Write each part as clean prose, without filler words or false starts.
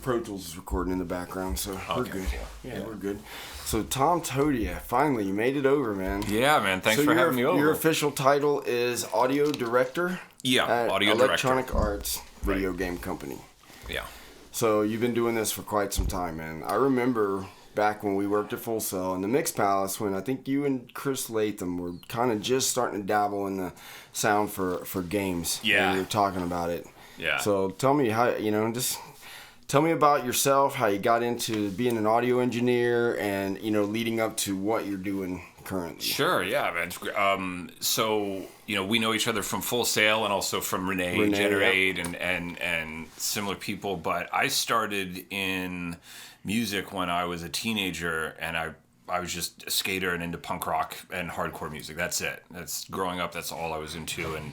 Pro Tools is recording in the background, so we're good. Yeah, We're good. So Tom Todia, finally, you made it over, man. Yeah, man. Thanks for having me over. Your official title is audio director. Yeah, at audio director. Electronic Arts video game company. Yeah. So you've been doing this for quite some time, man. I remember back when we worked at Full Sail in the Mix Palace, when I think you and Chris Latham were kind of just starting to dabble in the sound for games. Yeah. We were talking about it. Yeah. So tell me how, just tell me about yourself, how you got into being an audio engineer and, leading up to what you're doing currently. Sure, yeah, man. So, we know each other from Full Sail and also from Renee Generate, yep. and similar people, but I started in music when I was a teenager, and I was just a skater and into punk rock and hardcore music. That's it. Growing up, that's all I was into. And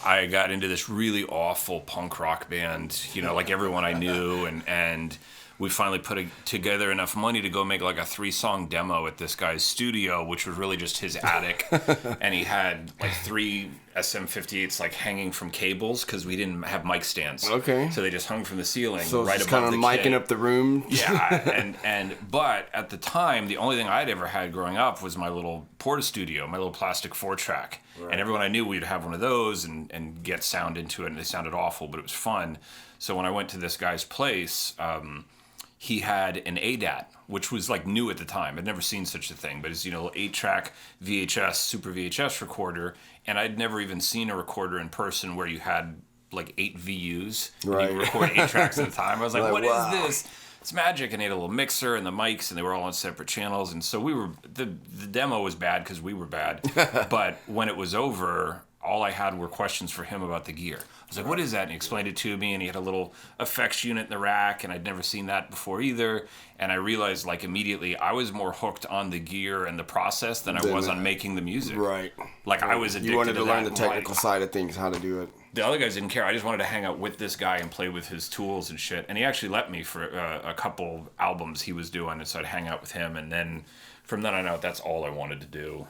I got into this really awful punk rock band, like everyone I knew. And we finally put together enough money to go make like a 3-song demo at this guy's studio, which was really just his attic. And he had like 3 SM58s like hanging from cables because we didn't have mic stands. Okay. So they just hung from the ceiling so right it's above kind the of micing kit. up the room. Yeah, but at the time, the only thing I'd ever had growing up was my little Porta Studio, my little plastic 4-track. Right. And everyone I knew, we'd have one of those and get sound into it, and they sounded awful, but it was fun. So when I went to this guy's place, he had an ADAT, which was like new at the time. I'd never seen such a thing, but it's 8-track VHS, Super VHS recorder, and I'd never even seen a recorder in person where you had like 8 VUs and you record 8 tracks at a time. I was like, what is this? It's magic. And he had a little mixer and the mics, and they were all on separate channels. And so the demo was bad because we were bad. But when it was over, all I had were questions for him about the gear. I was like, what is that? And he explained it to me, and he had a little effects unit in the rack, and I'd never seen that before either. And I realized, like, immediately I was more hooked on the gear and the process than I was on making the music. Right. Like, I was addicted to that. You wanted to learn the technical side of things, how to do it. The other guys didn't care. I just wanted to hang out with this guy and play with his tools and shit. And he actually let me for a couple albums he was doing, and so I'd hang out with him. And then from then on out, that's all I wanted to do.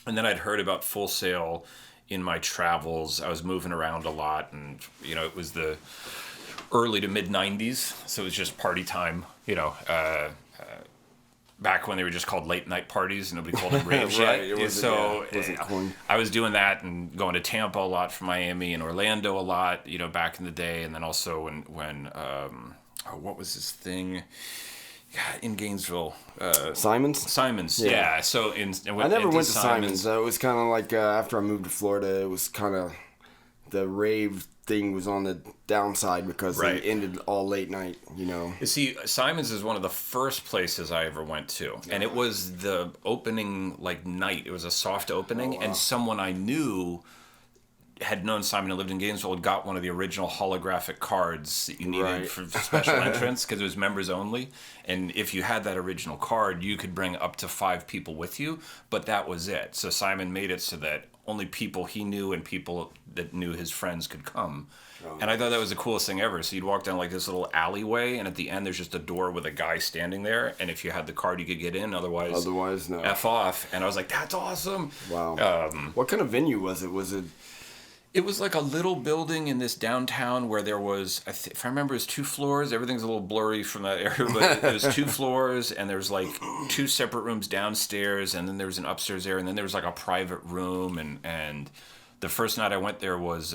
And then I'd heard about Full Sail in my travels. I was moving around a lot, and it was the early to mid 90s, so it was just party time, back when they were just called late night parties and nobody called them raves right. yet. I was doing that and going to Tampa a lot from Miami and Orlando a lot, back in the day. And then also when what was this thing in Gainesville? Simon's, yeah. So I never went to Simon's. It was kind of like after I moved to Florida, it was kind of the rave thing was on the downside because they ended all late night, You see, Simon's is one of the first places I ever went to. And it was the opening, night. It was a soft opening. And someone I knew had known Simon and lived in Gainesville had got one of the original holographic cards that you needed for special entrance because it was members only. And if you had that original card, you could bring up to 5 people with you, but that was it. So Simon made it so that only people he knew and people that knew his friends could come. And I thought that was the coolest thing ever. So you'd walk down this little alleyway, and at the end there's just a door with a guy standing there, and if you had the card you could get in, otherwise no. F off. And I was like, that's awesome. Wow. What kind of venue was it? It was like a little building in this downtown where there was, if I remember, it was 2 floors. Everything's a little blurry from that area, but it was 2 floors, and there's 2 separate rooms downstairs, and then there was an upstairs area, and then there was a private room, and the first night I went there was,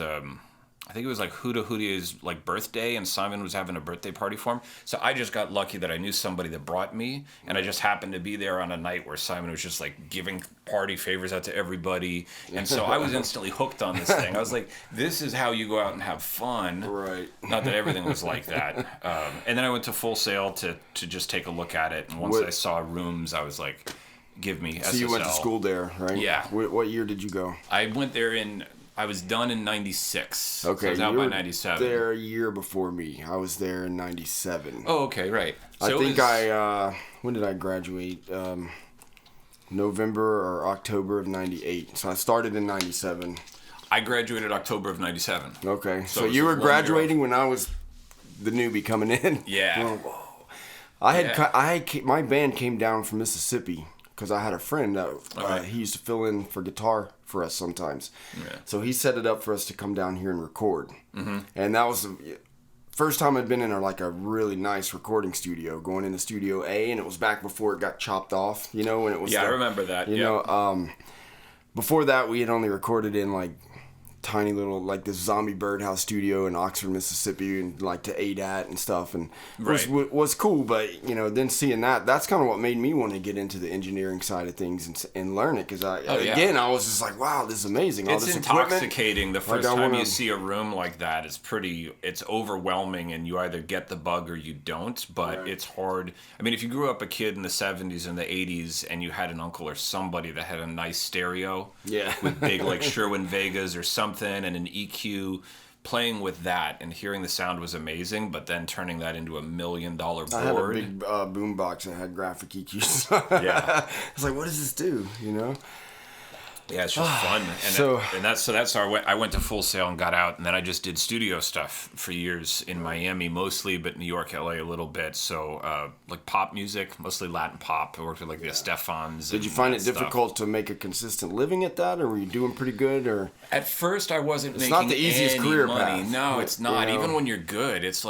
I think it was Huda Hudi's birthday, and Simon was having a birthday party for him. So I just got lucky that I knew somebody that brought me, and I just happened to be there on a night where Simon was just giving party favors out to everybody. And so I was instantly hooked on this thing. I was like, this is how you go out and have fun. Right. Not that everything was like that. And then I went to Full Sail to just take a look at it. And once I saw rooms, I was like, give me SSL. So you went to school there, right? Yeah. What year did you go? I went there I was done in 96. Okay, so I was out by 97. There a year before me. I was there in 97. Oh, okay, right. So when did I graduate? November or October of 98. So I started in 97. I graduated October of 97. Okay, so you were graduating when I was the newbie coming in. Yeah. Whoa. My band came down from Mississippi because I had a friend that he used to fill in for guitar for us sometimes. Yeah. So he set it up for us to come down here and record. Mm-hmm. And that was first time I'd been in a really nice recording studio, going into Studio A, and it was back before it got chopped off, when it was... Yeah, I remember that, before that, we had only recorded in, tiny little, this zombie birdhouse studio in Oxford, Mississippi, and to ADAT and stuff, and was cool. But then seeing that's kind of what made me want to get into the engineering side of things and learn it, because I was just like, wow, this is amazing. It's intoxicating. The first time you see a room like that, it's overwhelming, and you either get the bug or you don't. But it's hard. I mean, if you grew up a kid in the 70s and the 80s, and you had an uncle or somebody that had a nice stereo, with big Sherwin Vegas or something, and an EQ, playing with that and hearing the sound was amazing, but then turning that into $1 million board. I had a big boombox that had graphic EQs. Yeah. I was like, what does this do, Yeah, it's just fun. And that's how I went to Full Sail and got out, and then I just did studio stuff for years in Miami mostly, but New York, LA a little bit. So pop music, mostly Latin pop. I worked with the Estefans. Did you find it difficult to make a consistent living at that, or were you doing pretty good? Or at first I wasn't making not the easiest any career money. path. No, it's not. Even when you're good, it's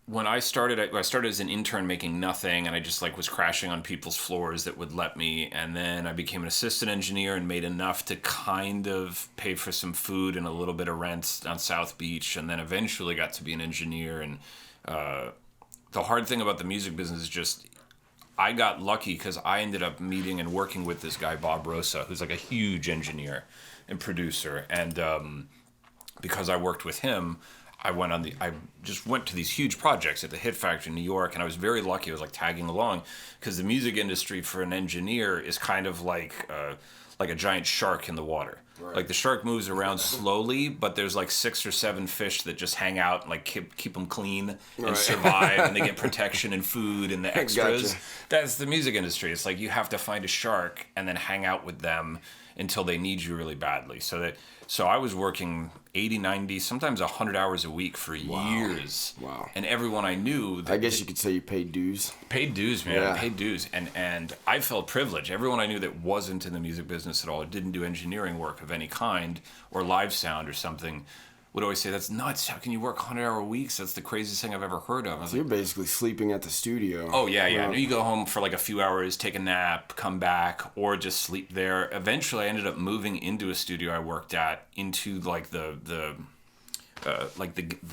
when I started as an intern making nothing, and I just was crashing on people's floors that would let me, and then I became an assistant engineer and made enough to kind of pay for some food and a little bit of rent on South Beach, and then eventually got to be an engineer. And the hard thing about the music business is just I got lucky because I ended up meeting and working with this guy Bob Rosa, who's a huge engineer and producer, and because I worked with him, I just went to these huge projects at the Hit Factory in New York, and I was very lucky. I was tagging along, because the music industry for an engineer is kind of like a giant shark in the water. Right. The shark moves around slowly, but there's 6 or 7 fish that just hang out and keep them clean and survive, and they get protection and food and the extras. Gotcha. That's the music industry. It's you have to find a shark and then hang out with them until they need you really badly. So I was working 80, 90, sometimes 100 hours a week for years. Wow. And everyone I knew... I guess you could say you paid dues. Paid dues, man. Yeah. Paid dues. And I felt privileged. Everyone I knew that wasn't in the music business at all, or didn't do engineering work of any kind, or live sound or something, would always say, that's nuts. How can you work 100-hour weeks? That's the craziest thing I've ever heard of. So you're basically sleeping at the studio. Oh, yeah. You go home for a few hours, take a nap, come back, or just sleep there. Eventually, I ended up moving into a studio I worked at, into the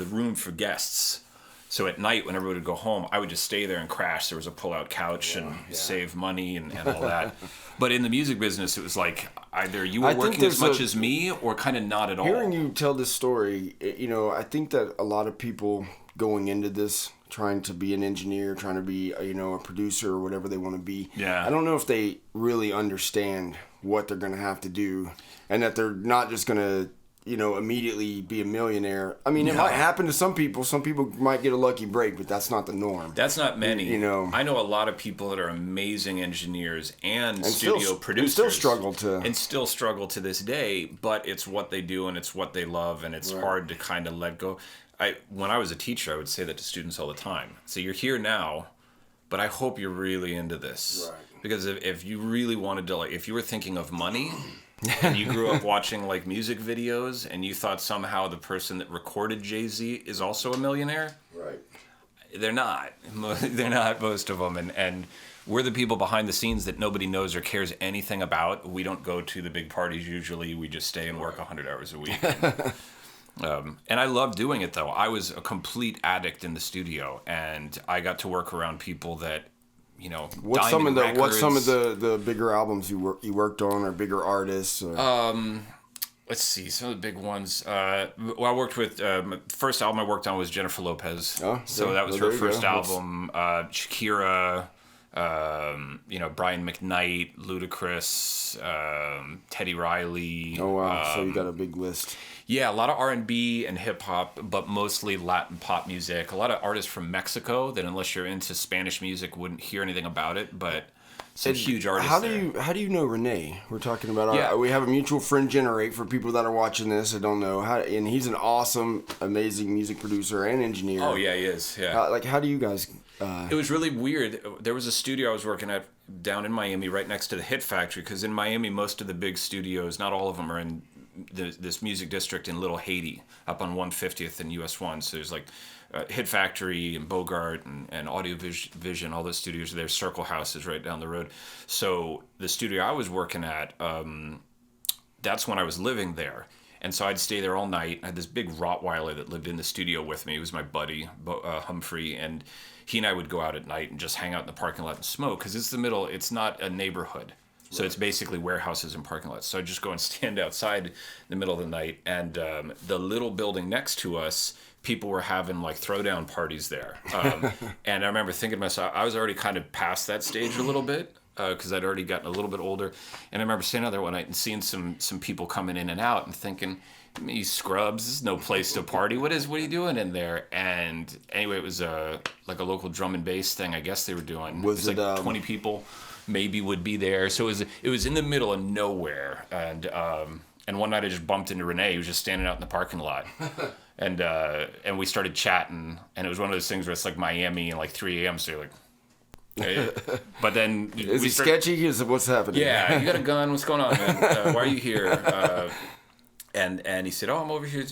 room for guests. So at night, when everybody would go home, I would just stay there and crash. There was a pull-out couch and save money and all that. But in the music business, it was either you were working as much as me or kind of not at all. Hearing you tell this story, I think that a lot of people going into this, trying to be an engineer, trying to be, a producer or whatever they want to be. Yeah. I don't know if they really understand what they're going to have to do, and that they're not just going to, immediately be a millionaire. I mean, it might happen to some people. Some people might get a lucky break, but that's not the norm. That's not many. I know a lot of people that are amazing engineers and studio producers. And still struggle to this day, but it's what they do and it's what they love, and it's hard to kind of let go. When I was a teacher, I would say that to students all the time. So you're here now, but I hope you're really into this. Right. Because if you really wanted to, if you were thinking of money... and you grew up watching music videos, and you thought somehow the person that recorded Jay-Z is also a millionaire. Right. They're not. They're not, most of them. And we're the people behind the scenes that nobody knows or cares anything about. We don't go to the big parties usually. We just stay and work 100 hours a week. And I love doing it, though. I was a complete addict in the studio, and I got to work around people that... What's some of the bigger albums you worked on, or bigger artists? Or... Let's see, some of the big ones. I worked with first album I worked on was Jennifer Lopez. Oh, so that was her first album. Shakira, Brian McKnight, Ludacris, Teddy Riley. Oh wow! So you got a big list. Yeah, a lot of R&B and hip-hop, but mostly Latin pop music. A lot of artists from Mexico that, unless you're into Spanish music, wouldn't hear anything about it, but some huge artists How do you know Renee? We're talking about... we have a mutual friend, Generate, for people that are watching this that don't know. And he's an awesome, amazing music producer and engineer. Oh, yeah, he is, yeah. How do you guys... It was really weird. There was a studio I was working at down in Miami right next to the Hit Factory, because in Miami, most of the big studios, not all of them are in this music district in Little Haiti up on 150th and US 1. So there's like Hit Factory and Bogart and Audio Vision, all those studios are there. Circle House is right down the road. So the studio I was working at, that's when I was living there. And so I'd stay there all night. I had this big Rottweiler that lived in the studio with me. He was my buddy, Humphrey. And he and I would go out at night and just hang out in the parking lot and smoke. Because it's not a neighborhood. So it's basically warehouses and parking lots. So I'd just go and stand outside in the middle of the night. And the little building next to us, people were having like throwdown parties there. And I remember thinking to myself, I was already kind of past that stage a little bit. Because I'd already gotten a little bit older. And I remember standing out there one night and seeing some people coming in and out and thinking, these scrubs, this is no place to party. What are you doing in there? And anyway, it was like a local drum and bass thing I guess they were doing. Was it like 20 people maybe would be there. So it was in the middle of nowhere. And one night I just bumped into Renee. He was just standing out in the parking lot. And we started chatting. And it was one of those things where it's like Miami and like 3 a.m. So you're like, but then is he sketchy? What's happening? Yeah, you got a gun? What's going on, man? Why are you here? And he said, "Oh, I'm over here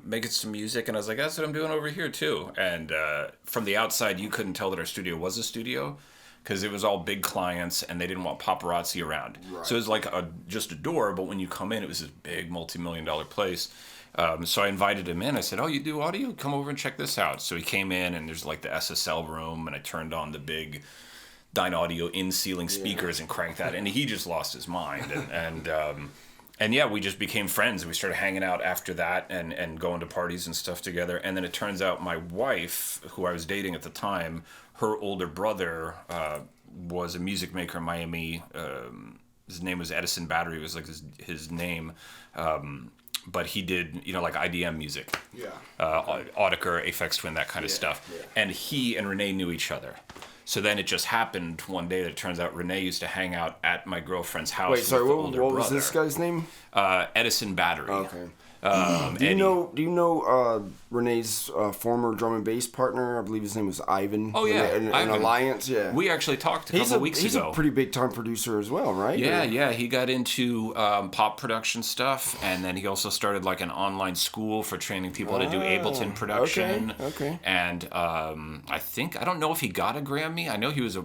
making some music." And I was like, "That's what I'm doing over here too." And from the outside, you couldn't tell that our studio was a studio because it was all big clients and they didn't want paparazzi around. Right. So it was like just a door, but when you come in, it was this big multi-million-dollar place. So I invited him in. I said, "Oh, you do audio? Come over and check this out." So he came in, and there's like the SSL room, and I turned on the big Dynaudio in-ceiling speakers and cranked that, and he just lost his mind. And yeah, we just became friends. We started hanging out after that and going to parties and stuff together. And then it turns out my wife, who I was dating at the time, her older brother was a music maker in Miami. His name was Edison Battery. It was like his name. But he did, like IDM music. Yeah. Audiker, Aphex Twin, that kind of stuff. Yeah. And he and Renee knew each other. So then it just happened one day that it turns out Renee used to hang out at my girlfriend's house. Wait, sorry, what was this guy's name? Edison Battery. Okay. Do you know Renee's former drum and bass partner? I believe his name was Ivan. Oh yeah, in Alliance. Yeah, we actually talked a couple of weeks ago. He's a pretty big time producer as well, right? Yeah. He got into pop production stuff, and then he also started like an online school for training people how to do Ableton production. Okay. And I don't know if he got a Grammy. I know he was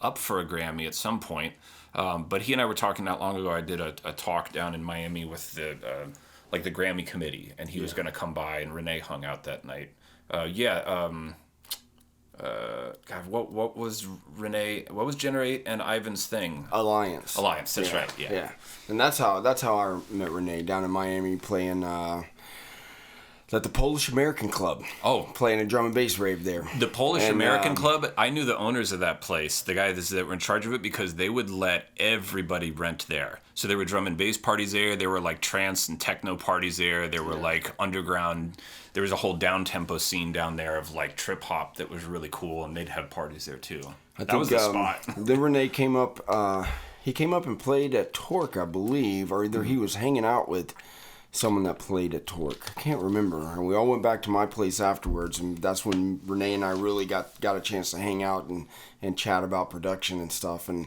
up for a Grammy at some point. But he and I were talking not long ago. I did a talk down in Miami with the Grammy committee, and he was going to come by, and Renee hung out that night. God, what was Generate and Ivan's thing? Alliance. That's right. Yeah. And that's how I met Renee down in Miami playing at the Polish American Club. Oh, playing a drum and bass rave there. The Polish American Club. I knew the owners of that place, the guys that were in charge of it, because they would let everybody rent there. So there were drum and bass parties there. There were like trance and techno parties there. There were like underground. There was a whole down tempo scene down there of like trip hop that was really cool, and they'd have parties there too. That was the spot. Then Renee came up. He came up and played at Torque, I believe, or either he was hanging out with someone that played at Torque. I can't remember. And we all went back to my place afterwards, and that's when Renee and I really got a chance to hang out and chat about production and stuff. And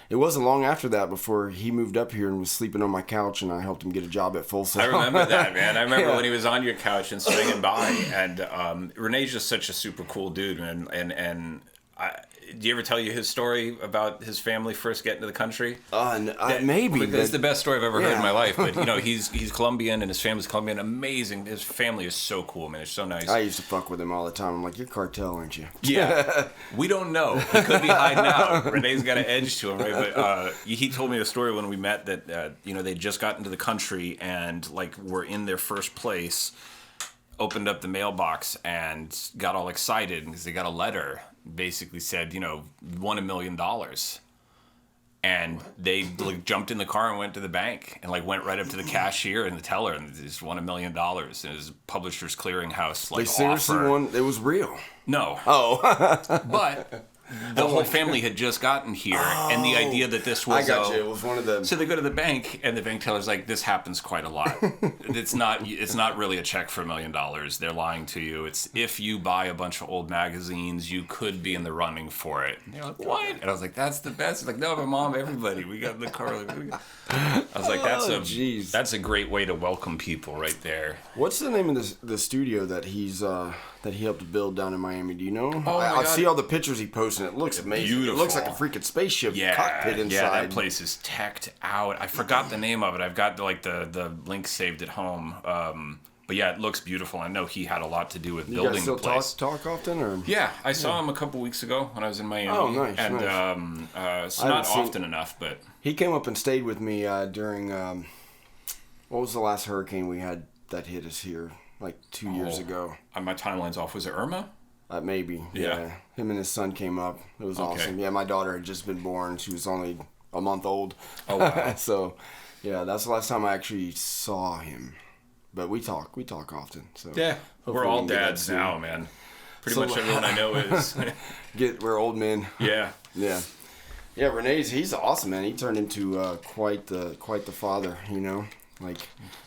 it wasn't long after that before he moved up here and was sleeping on my couch, and I helped him get a job at Full Sail. I remember that, man. I remember when he was on your couch and swinging by. And Renee's just such a super cool dude, man. And do you ever tell you his story about his family first getting to the country? Maybe. That's the best story I've ever heard in my life. But he's Colombian and his family's Colombian. Amazing. His family is so cool, man. It's so nice. I used to fuck with him all the time. I'm like, you're cartel, aren't you? Yeah. We don't know. He could be hiding out. Renee's got an edge to him, right? But he told me a story when we met that they'd just gotten to the country and were in their first place, opened up the mailbox and got all excited because they got a letter. Basically said, won $1 million. And they jumped in the car and went to the bank and went right up to the cashier and the teller and just won $1 million. And his Publishers Clearinghouse they seriously won. It was real. No. Oh. But the whole family had just gotten here, and the idea that this was... I got you. It was one of the... So they go to the bank, and the bank teller's like, this happens quite a lot. It's not really a check for $1 million. They're lying to you. It's if you buy a bunch of old magazines, you could be in the running for it. And they're like, what? And I was like, that's the best. It's like, no, my mom, everybody. We got in the car. I was like, that's a great way to welcome people right there. What's the name of the studio that he helped build down in Miami? Do you know? Oh, I see all the pictures he posted. It looks amazing. Beautiful. It looks like a freaking spaceship cockpit inside. Yeah, that place is teched out. I forgot the name of it. I've got the link saved at home. But yeah, it looks beautiful. I know he had a lot to do with building the place. Talk often, or? Yeah, I saw him a couple weeks ago when I was in Miami. Oh, nice. And it's not often enough, but he came up and stayed with me during what was the last hurricane we had that hit us here like 2 years ago? My timeline's off. Was it Irma? Maybe. Yeah. Him and his son came up. It was awesome. Yeah, my daughter had just been born. She was only a month old. Oh wow. So, yeah, that's the last time I actually saw him. But we talk often. So yeah, we're all dads now, man. Pretty much everyone I know is. We're old men. Yeah. Yeah. Yeah, he's awesome, man. He turned into quite the father, you know. Like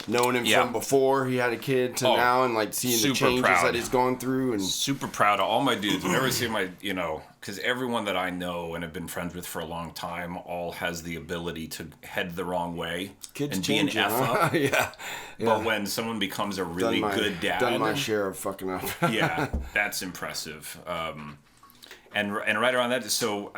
knowing him from before he had a kid to now, and like seeing the changes that he's going through, and super proud of all my dudes. Whenever I see because everyone that I know and have been friends with for a long time all has the ability to head the wrong way and be an F up. Yeah. But when someone becomes a really good dad, done my share of fucking up. Yeah, that's impressive. And right around that, so.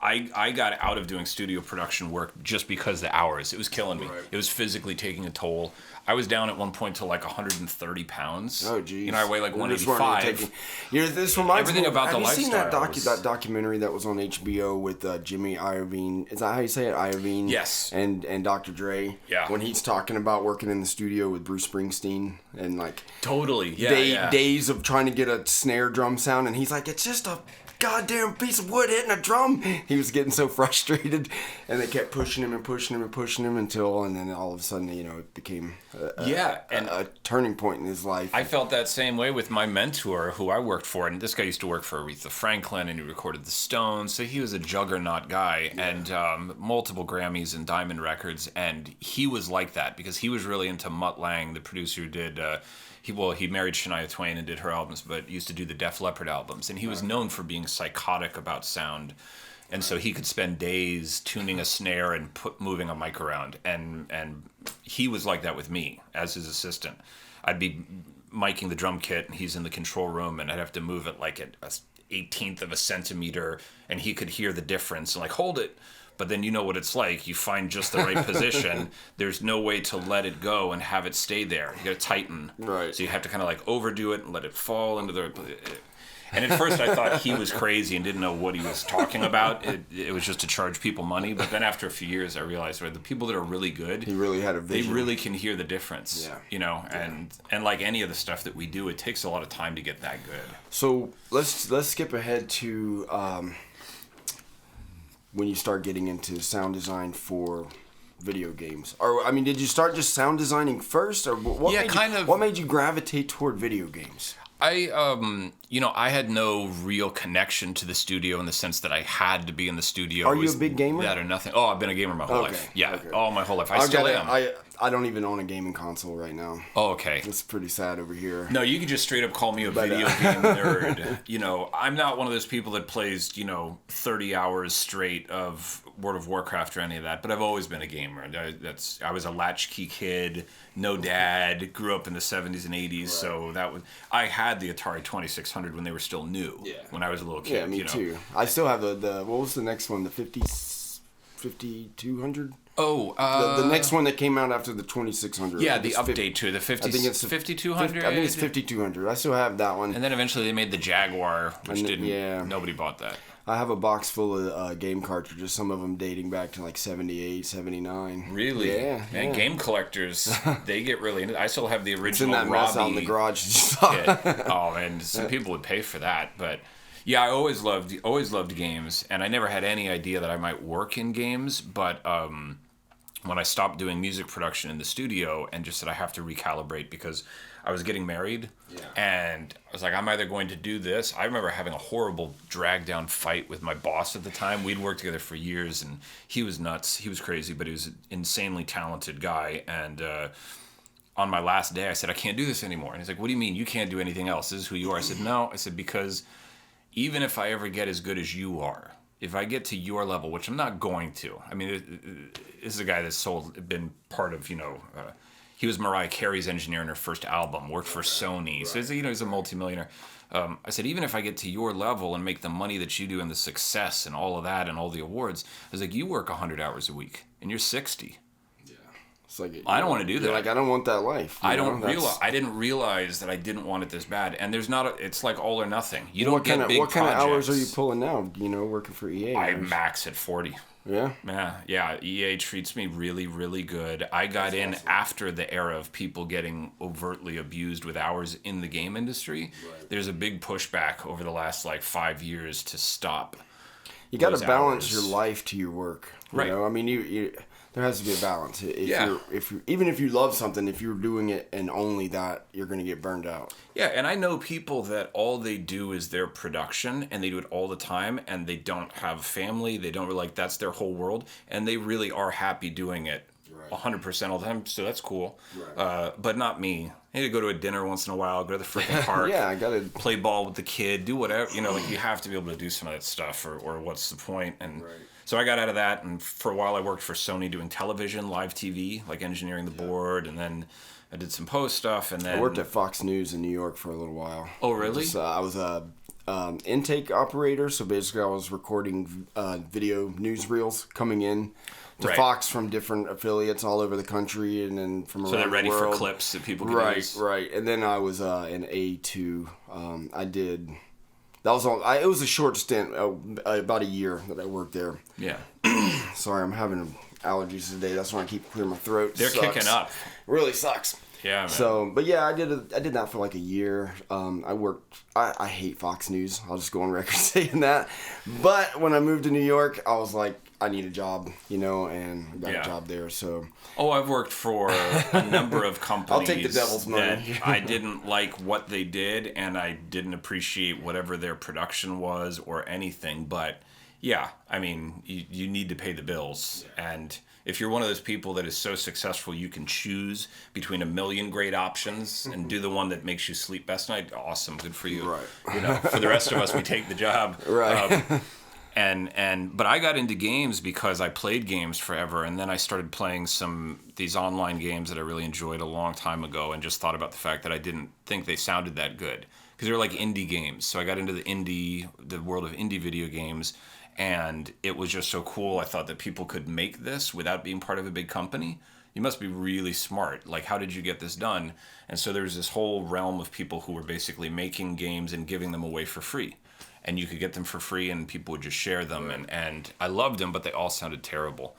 I got out of doing studio production work just because the hours. It was killing me. Right. It was physically taking a toll. I was down at one point to like 130 pounds. Oh, geez. I weigh like 185. This reminds me about the lifestyle. Have you seen that documentary that was on HBO with Jimmy Iovine? Is that how you say it? Iovine? Yes. And Dr. Dre? Yeah. When he's talking about working in the studio with Bruce Springsteen and like... Totally. Yeah, days of trying to get a snare drum sound, and he's like, it's just a goddamn piece of wood hitting a drum. He was getting so frustrated, and they kept pushing him until, and then all of a sudden, it became a turning point in his life. I felt that same way with my mentor, who I worked for, and this guy used to work for Aretha Franklin, and he recorded the Stones, so he was a juggernaut guy, and multiple Grammys and Diamond records, and he was like that because he was really into Mutt Lange, the producer who did. He married Shania Twain and did her albums, but used to do the Def Leppard albums. And he was known for being psychotic about sound. And so he could spend days tuning a snare and moving a mic around. And he was like that with me as his assistant. I'd be miking the drum kit, and he's in the control room, and I'd have to move it like an 18th of a centimeter, and he could hear the difference and like, hold it. But then you know what it's like. You find just the right position. There's no way to let it go and have it stay there. You got to tighten. Right. So you have to kind of like overdo it and let it fall into the... And at first I thought he was crazy and didn't know what he was talking about. It was just to charge people money. But then after a few years, I realized the people that are really good... He really had a vision. They really can hear the difference. Yeah. And like any of the stuff that we do, it takes a lot of time to get that good. So let's skip ahead to... when you start getting into sound design for video games, or did you start just sound designing first, or what made you gravitate toward video games? I had no real connection to the studio in the sense that I had to be in the studio. Are you a big gamer? That or nothing. Oh, I've been a gamer my whole life. Yeah, all my whole life. I still am. I don't even own a gaming console right now. Oh, okay. It's pretty sad over here. No, you can just straight up call me a video game nerd. I'm not one of those people that plays, 30 hours straight of World of Warcraft or any of that, but I've always been a gamer. I was a latchkey kid, no dad, grew up in the 70s and 80s, right. So I had the Atari 2600 when they were still new, when I was a little kid. Yeah, me too. I still have the what was the next one, the 5200? Oh, the next one that came out after the 2600. Yeah, the update to the 5200. I think it's 5200. I still have that one. And then eventually they made the Jaguar, which nobody bought that. I have a box full of game cartridges, some of them dating back to like 78, 79. Really? Yeah. Man, game collectors, they get really into it. I still have the original Robbie mess out in the garage. kit. Oh, man, some people would pay for that, but... Yeah, I always loved games, and I never had any idea that I might work in games, but when I stopped doing music production in the studio and just said I have to recalibrate because I was getting married. Yeah. And I was like, I'm either going to do this. I remember having a horrible drag down fight with my boss at the time. We'd worked together for years, and he was nuts. He was crazy, but he was an insanely talented guy. And on my last day, I said, I can't do this anymore. And he's like, what do you mean? You can't do anything else. This is who you are. I said, no. I said, because even if I ever get as good as you are, if I get to your level, which I'm not going to, I mean, this is a guy that's been part of, he was Mariah Carey's engineer in her first album, worked for Sony. Right. So, he's a multimillionaire. I said, even if I get to your level and make the money that you do and the success and all of that and all the awards, I was like, you work 100 hours a week and you're 60. It's like, I don't want to do that. Like, I don't want that life. I didn't realize that I didn't want it this bad. And there's it's like all or nothing. You don't get big projects. What kind of hours are you pulling now, working for EA? I max at 40. Yeah? Yeah. EA treats me really, really good. I got in awesome. After the era of people getting overtly abused with hours in the game industry. Right. There's a big pushback over the last, 5 years to stop. You got to balance your life to your work. Right. I mean, you there has to be a balance. Even if you love something, if you're doing it and only that, you're going to get burned out. Yeah, and I know people that all they do is their production, and they do it all the time, and they don't have family. They don't really, that's their whole world, and they really are happy doing it 100% all the time. So that's cool. Right. But not me. I need to go to a dinner once in a while, go to the freaking park. Yeah, I got to play ball with the kid, do whatever. You have to be able to do some of that stuff, or what's the point? And so I got out of that, and for a while I worked for Sony doing television, live TV, like engineering the board, and then I did some post stuff, and then I worked at Fox News in New York for a little while. Oh, really? I was a intake operator, so basically I was recording video newsreels coming in to Fox from different affiliates all over the country, and then from around the world. So they're ready for clips that people can use. Right. And then I was in A2. I did. That was all. It was a short stint, about a year that I worked there. Yeah. Sorry, I'm having allergies today. That's why I keep clearing my throat. They're kicking up. Really sucks. Yeah, man. So, but yeah, I did that for a year. I worked. I hate Fox News. I'll just go on record saying that. But when I moved to New York, I was like, I need a job, and I got a job there. So. Oh, I've worked for a number of companies. I'll take the devil's money. That I didn't like what they did, and I didn't appreciate whatever their production was or anything. But yeah, I mean, you need to pay the bills, and if you're one of those people that is so successful you can choose between a million great options and do the one that makes you sleep best night, awesome, good for you. Right. For the rest of us, we take the job. Right. But I got into games because I played games forever, and then I started playing these online games that I really enjoyed a long time ago, and just thought about the fact that I didn't think they sounded that good because they were like indie games. So I got into the world of indie video games, and it was just so cool. I thought that people could make this without being part of a big company. You must be really smart. Like, how did you get this done? And so there's this whole realm of people who were basically making games and giving them away for free. And you could get them for free, and people would just share them. And I loved them, but they all sounded terrible.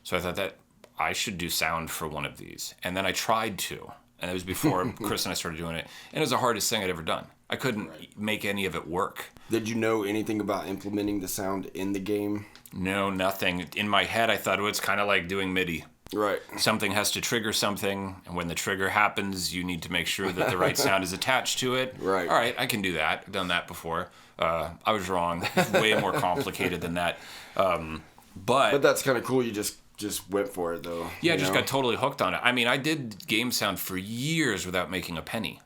So I thought that I should do sound for one of these. And then I tried to. And it was before Chris and I started doing it. And it was the hardest thing I'd ever done. I couldn't make any of it work. Did you know anything about implementing the sound in the game? No, nothing. In my head, I thought, it's kind of like doing MIDI. Right. Something has to trigger something, and when the trigger happens, you need to make sure that the right sound is attached to it. Right. All right, I can do that. I've done that before. I was wrong. It's way more complicated than that. But that's kind of cool. You just went for it, though. Yeah, I just got totally hooked on it. I mean, I did game sound for years without making a penny.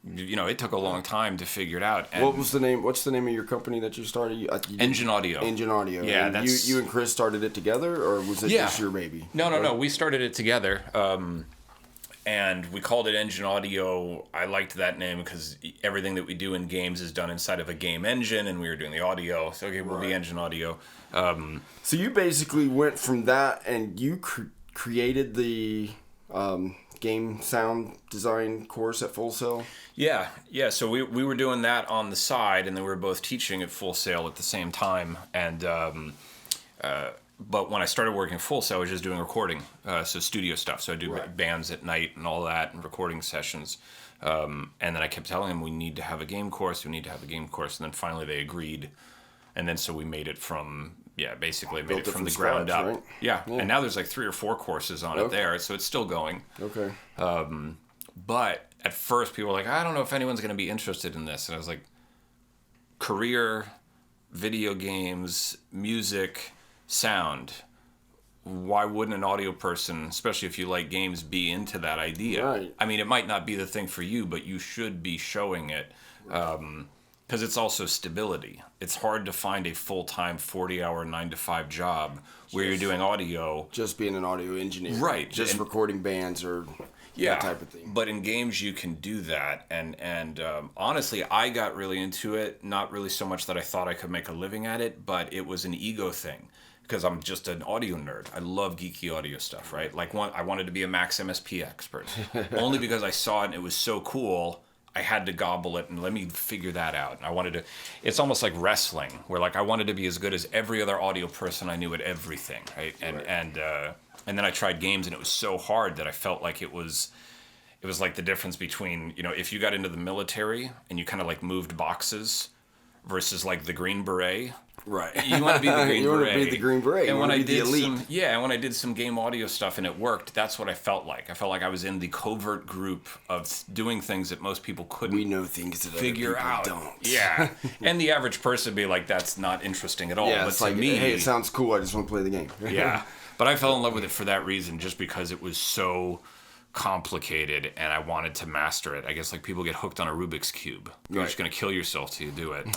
It took a long time to figure it out. And what's the name of your company that you started? You Engine Audio. Engine Audio. Yeah, and you and Chris started it together, or was it just your baby? No. We started it together, and we called it Engine Audio. I liked that name because everything that we do in games is done inside of a game engine, and we were doing the audio. So we'll be Engine Audio. So you basically went from that, and you created the game sound design course at Full Sail? Yeah. So we were doing that on the side, and then we were both teaching at Full Sail at the same time. And but when I started working at Full Sail, I was just doing recording, so studio stuff. So I do bands at night and all that, and recording sessions. And then I kept telling them we need to have a game course. And then finally they agreed. And then so we made it from basically made Built it it from from the ground scratch, up. right? Yeah. Yeah. And now there's like 3 or 4 courses on it there, so it's still going. Okay. But at first, people were like, I don't know if anyone's going to be interested in this. And I was like, career, video games, music, sound. Why wouldn't an audio person, especially if you like games, be into that idea? Right. I mean, it might not be the thing for you, but you should be showing it. Because it's also stability. It's hard to find a full-time 40-hour 9-to-5 job where you're doing audio. Just being an audio engineer. Right. Just recording bands or that type of thing. But in games you can do that, and honestly, I got really into it. Not really so much that I thought I could make a living at it, but it was an ego thing because I'm just an audio nerd. I love geeky audio stuff, right? Like I wanted to be a Max MSP expert, only because I saw it and it was so cool. I had to gobble it and let me figure that out. And I wanted to. It's almost like wrestling, where like I wanted to be as good as every other audio person I knew at everything, right? And then I tried games, and it was so hard that I felt like it was like the difference between, if you got into the military and you kind of like moved boxes versus like the Green Beret. Right. You want to be the Green Beret. You want to be the Green Beret. And you when want I to be did the elite. and when I did some game audio stuff and it worked, that's what I felt like. I felt like I was in the covert group of doing things that most people couldn't We know things that figure other out. people don't. Yeah. And the average person would be like, that's not interesting at all. Yeah, but it's to like, me, hey, it sounds cool. I just want to play the game. yeah. But I fell in love with it for that reason, just because it was so complicated and I wanted to master it. I guess like people get hooked on a Rubik's Cube. You're just going to kill yourself till you do it.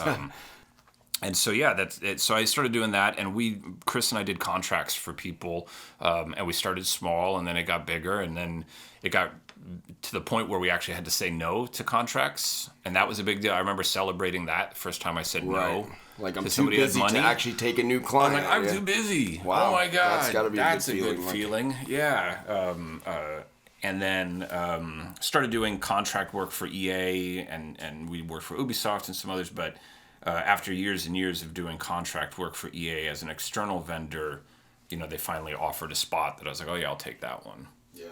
And so, yeah, that's it. So I started doing that, and Chris and I did contracts for people, and we started small, and then it got bigger, and then it got to the point where we actually had to say no to contracts, and that was a big deal. I remember celebrating that first time I said no. Like, I'm to too somebody who had busy to money. actually take a new I'm client. like, I'm too busy. Wow. Oh my God. That's gotta be That's a good feeling. Yeah. And then started doing contract work for EA, and we worked for Ubisoft and some others. But after years and years of doing contract work for EA as an external vendor, they finally offered a spot that I was like, oh yeah, I'll take that one. Yeah.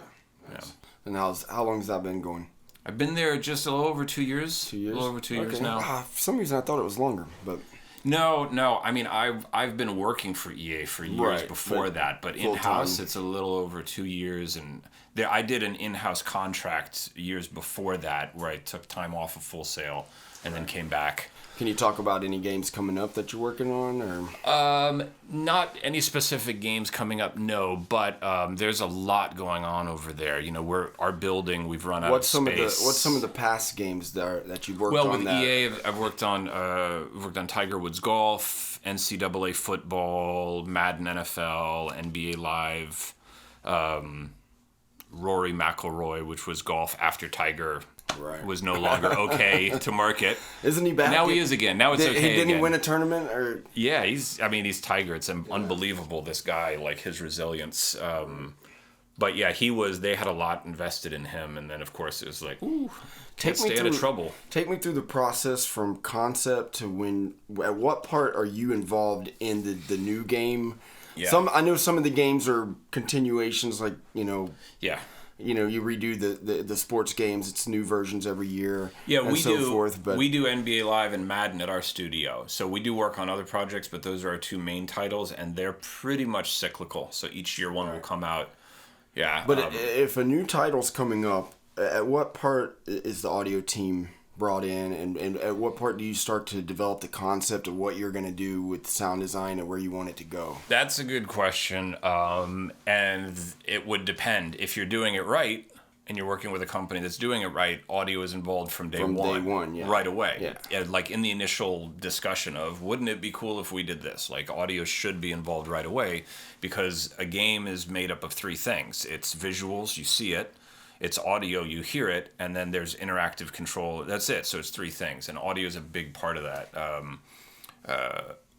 Nice. And how long has that been going? I've been there just a little over 2 years. 2 years? A little over 2 years now. For some reason, I thought it was longer, but... No. I mean, I've been working for EA for years before that, but in-house it's a little over 2 years, and I did an in-house contract years before that where I took time off of Full Sail and then came back. Can you talk about any games coming up that you're working on, or? Not any specific games coming up, no, but there's a lot going on over there. Our building, we've run out of space. What's some of the past games that you've worked on? Well, with EA, I've worked on Tiger Woods Golf, NCAA football, Madden NFL, NBA Live, Rory McIlroy, which was golf after Tiger was no longer okay to market. Isn't he back? Now he is again. Now it's okay Didn't again. he win a tournament? Or Yeah, he's Tiger. It's unbelievable, this guy, like his resilience. But yeah, they had a lot invested in him, and then of course it was like, ooh, can't stay out of trouble. Take me through the process from concept to at what part are you involved in the new game? Yeah. I know some of the games are continuations, like, Yeah. You redo the sports games. It's new versions every year. Yeah, and so forth. But we do NBA Live and Madden at our studio. So we do work on other projects, but those are our two main titles, and they're pretty much cyclical. So each year one will come out. Yeah. But if a new title's coming up, at what part is the audio team brought in, and at what part do you start to develop the concept of what you're going to do with sound design and where you want it to go? That's a good question, and it would depend. If you're doing it right and you're working with a company that's doing it right, audio is involved from day one, yeah. right away. Yeah. Like in the initial discussion of, wouldn't it be cool if we did this? Like, audio should be involved right away, because a game is made up of 3 things. It's visuals, you see it. It's audio, you hear it, and then there's interactive control. That's it. So it's 3 things, and audio is a big part of that.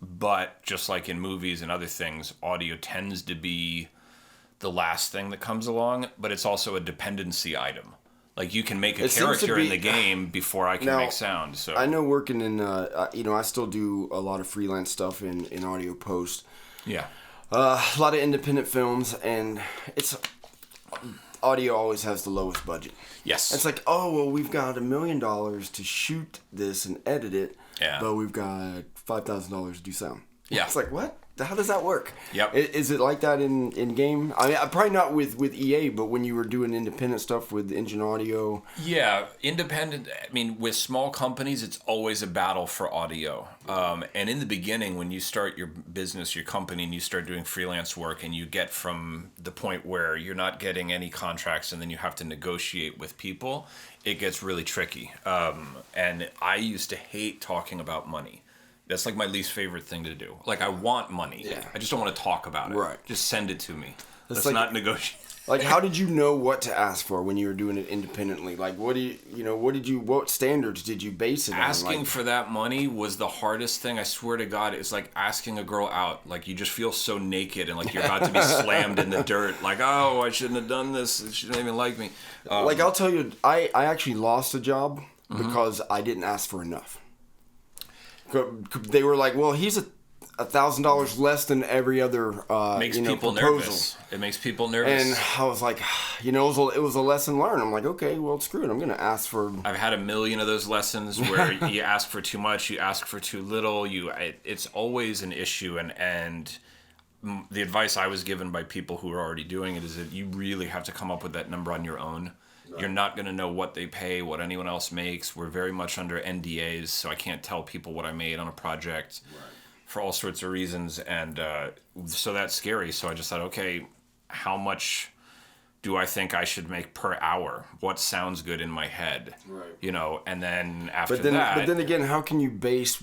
But just like in movies and other things, audio tends to be the last thing that comes along, but it's also a dependency item. Like, you can make a character in the game before I can make sound. So I know working in, I still do a lot of freelance stuff in audio post. Yeah. A lot of independent films, and audio always has the lowest budget. Yes. It's like, oh, well, we've got $1 million to shoot this and edit it, but we've got $5,000 to do sound. Yeah. It's like, what? how does that work? Yep. Is it like that in game? I mean, probably not with EA, but when you were doing independent stuff with Engine Audio. Yeah, independent. I mean, with small companies, it's always a battle for audio. And in the beginning, when you start your business, your company, and you start doing freelance work, and you get from the point where you're not getting any contracts, and then you have to negotiate with people, it gets really tricky. And I used to hate talking about money. That's like my least favorite thing to do. Like, I want money. Yeah. I just don't want to talk about it. Right. Just send it to me. Let's like, not negotiate. Like, how did you know what to ask for when you were doing it independently? Like, what standards did you base it on? Asking for that money was the hardest thing. I swear to God, it's like asking a girl out. Like, you just feel so naked and like you're about to be slammed in the dirt. Like, oh, I shouldn't have done this. She didn't even like me. Like, I'll tell you, I actually lost a job because I didn't ask for enough. They were like, well, he's $1,000 less than every other makes people proposal. Nervous. It makes people nervous. And I was like, it was a lesson learned. I'm like, okay, well, screw it. I'm going to ask for... I've had a million of those lessons where you ask for too much, you ask for too little. It's always an issue. And the advice I was given by people who are already doing it is that you really have to come up with that number on your own. Right. You're not going to know what they pay, what anyone else makes. We're very much under NDAs, so I can't tell people what I made on a project for all sorts of reasons. And so that's scary. So I just thought, okay, how much do I think I should make per hour? What sounds good in my head? Right. And then after that... But then again, how can you base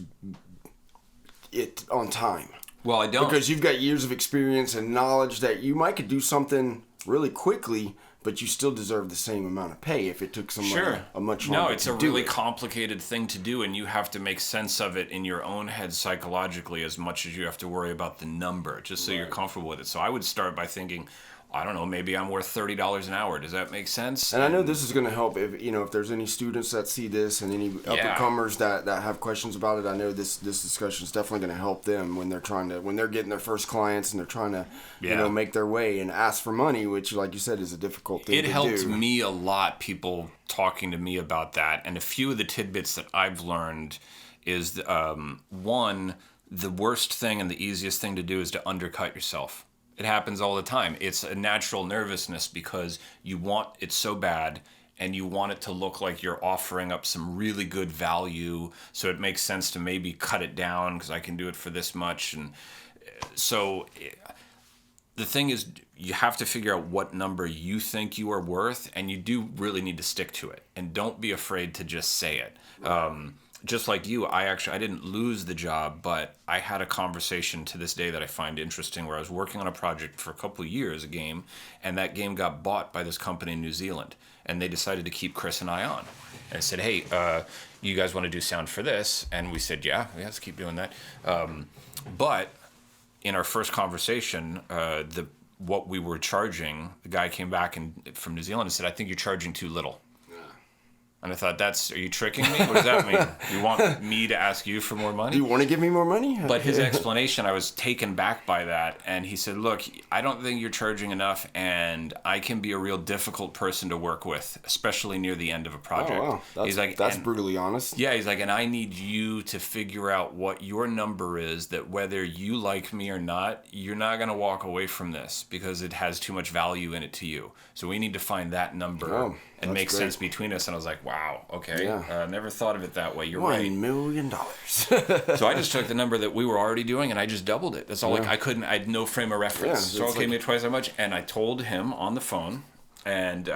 it on time? Well, I don't. Because you've got years of experience and knowledge that you might could do something really quickly, but you still deserve the same amount of pay if it took somebody a much longer. No, it's a really complicated thing to do, and you have to make sense of it in your own head psychologically as much as you have to worry about the number, just so you're comfortable with it. So I would start by thinking, I don't know, maybe I'm worth $30 an hour. Does that make sense? And I know this is going to help if there's any students that see this and any up-and-comers that have questions about it. I know this discussion is definitely going to help them when they're getting their first clients and they're trying to make their way and ask for money, which, like you said, is a difficult thing to do. It helped me a lot, people talking to me about that. And a few of the tidbits that I've learned is, one, the worst thing and the easiest thing to do is to undercut yourself. It happens all the time. It's a natural nervousness because you want it so bad and you want it to look like you're offering up some really good value. So it makes sense to maybe cut it down because I can do it for this much. And so the thing is, you have to figure out what number you think you are worth, and you do really need to stick to it. And don't be afraid to just say it. Just like you, I didn't lose the job, but I had a conversation to this day that I find interesting where I was working on a project for a couple of years, a game, and that game got bought by this company in New Zealand, and they decided to keep Chris and I on. And I said, hey, you guys want to do sound for this? And we said, yeah, let's keep doing that. But in our first conversation, what we were charging, the guy came back from New Zealand and said, I think you're charging too little. And I thought, are you tricking me? What does that mean? You want me to ask you for more money? Do you want to give me more money? But his explanation, I was taken back by that. And he said, look, I don't think you're charging enough, and I can be a real difficult person to work with, especially near the end of a project. Oh, wow. That's brutally honest. Yeah, he's like, and I need you to figure out what your number is, that whether you like me or not, you're not going to walk away from this because it has too much value in it to you. So we need to find that number and make sense between us. And I was like, wow, okay. Yeah. Never thought of it that way. You're right. $1 million. So I just took the number that we were already doing and I just doubled it. That's all. I had no frame of reference. So it gave me twice that much. And I told him on the phone. And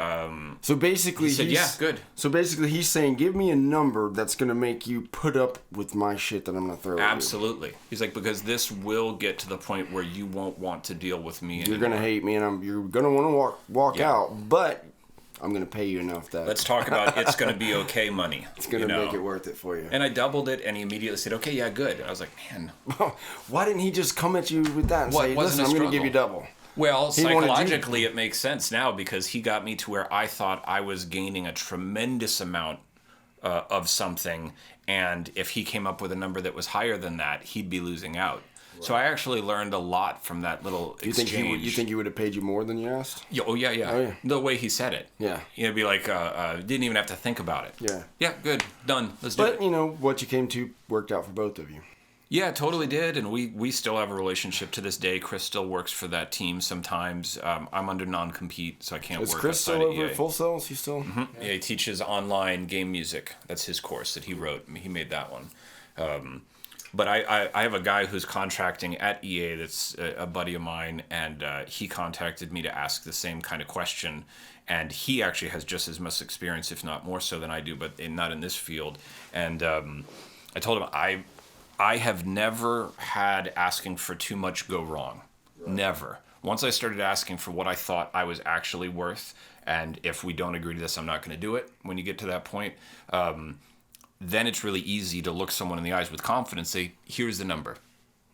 so basically, he said, yeah, good. So basically, he's saying, give me a number that's going to make you put up with my shit that I'm going to throw at you. Absolutely. He's like, because this will get to the point where you won't want to deal with me anymore. You're going to hate me, and you're going to want to walk out, but I'm going to pay you enough that... Let's talk about it's going to be okay money. It's going to make it worth it for you. And I doubled it, and he immediately said, okay, yeah, good. And I was like, man. Why didn't he just come at you with that and say, listen, I'm going to give you double? Well, psychologically, it makes sense now because he got me to where I thought I was gaining a tremendous amount of something, and if he came up with a number that was higher than that, he'd be losing out. Right. So I actually learned a lot from that little exchange. You think he would have paid you more than you asked? Yeah, oh, yeah. The way he said it. Yeah. He'd be like, didn't even have to think about it. Yeah. Yeah, good, done, let's do it. But, what you came to worked out for both of you. Yeah, totally did, and we still have a relationship to this day. Chris still works for that team sometimes. I'm under non-compete, so I can't Is work Chris outside still of over EA. at Full Sail? Is he still? Yeah, he teaches online game music. That's his course that he wrote. He made that one. But I have a guy who's contracting at EA that's a buddy of mine, and he contacted me to ask the same kind of question. And he actually has just as much experience, if not more so than I do, but not in this field. And I told him I have never had asking for too much go wrong. Right. Never. Once I started asking for what I thought I was actually worth, and if we don't agree to this, I'm not going to do it. When you get to that point, then it's really easy to look someone in the eyes with confidence, say, here's the number.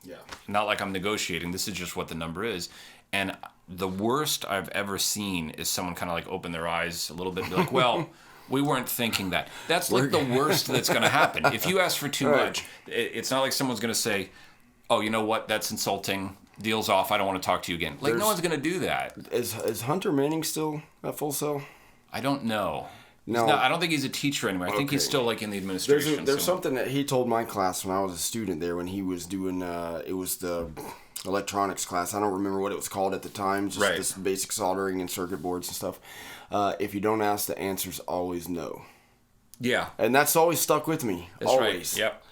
Yeah. Not like I'm negotiating. This is just what the number is. And the worst I've ever seen is someone kind of like open their eyes a little bit and be like, well, we weren't thinking that. That's like the worst that's going to happen. If you ask for too much, it's not like someone's going to say, oh, you know what? That's insulting. Deal's off. I don't want to talk to you again. Like, no one's going to do that. Is Hunter Manning still at Full Sail? I don't know. No, I don't think he's a teacher anymore. I think he's still like in the administration. There's something that he told my class when I was a student there when he was doing, it was the electronics class. I don't remember what it was called at the time. Just this basic soldering and circuit boards and stuff. If you don't ask, the answer's always no. Yeah. And that's always stuck with me. That's always. Right. Yep.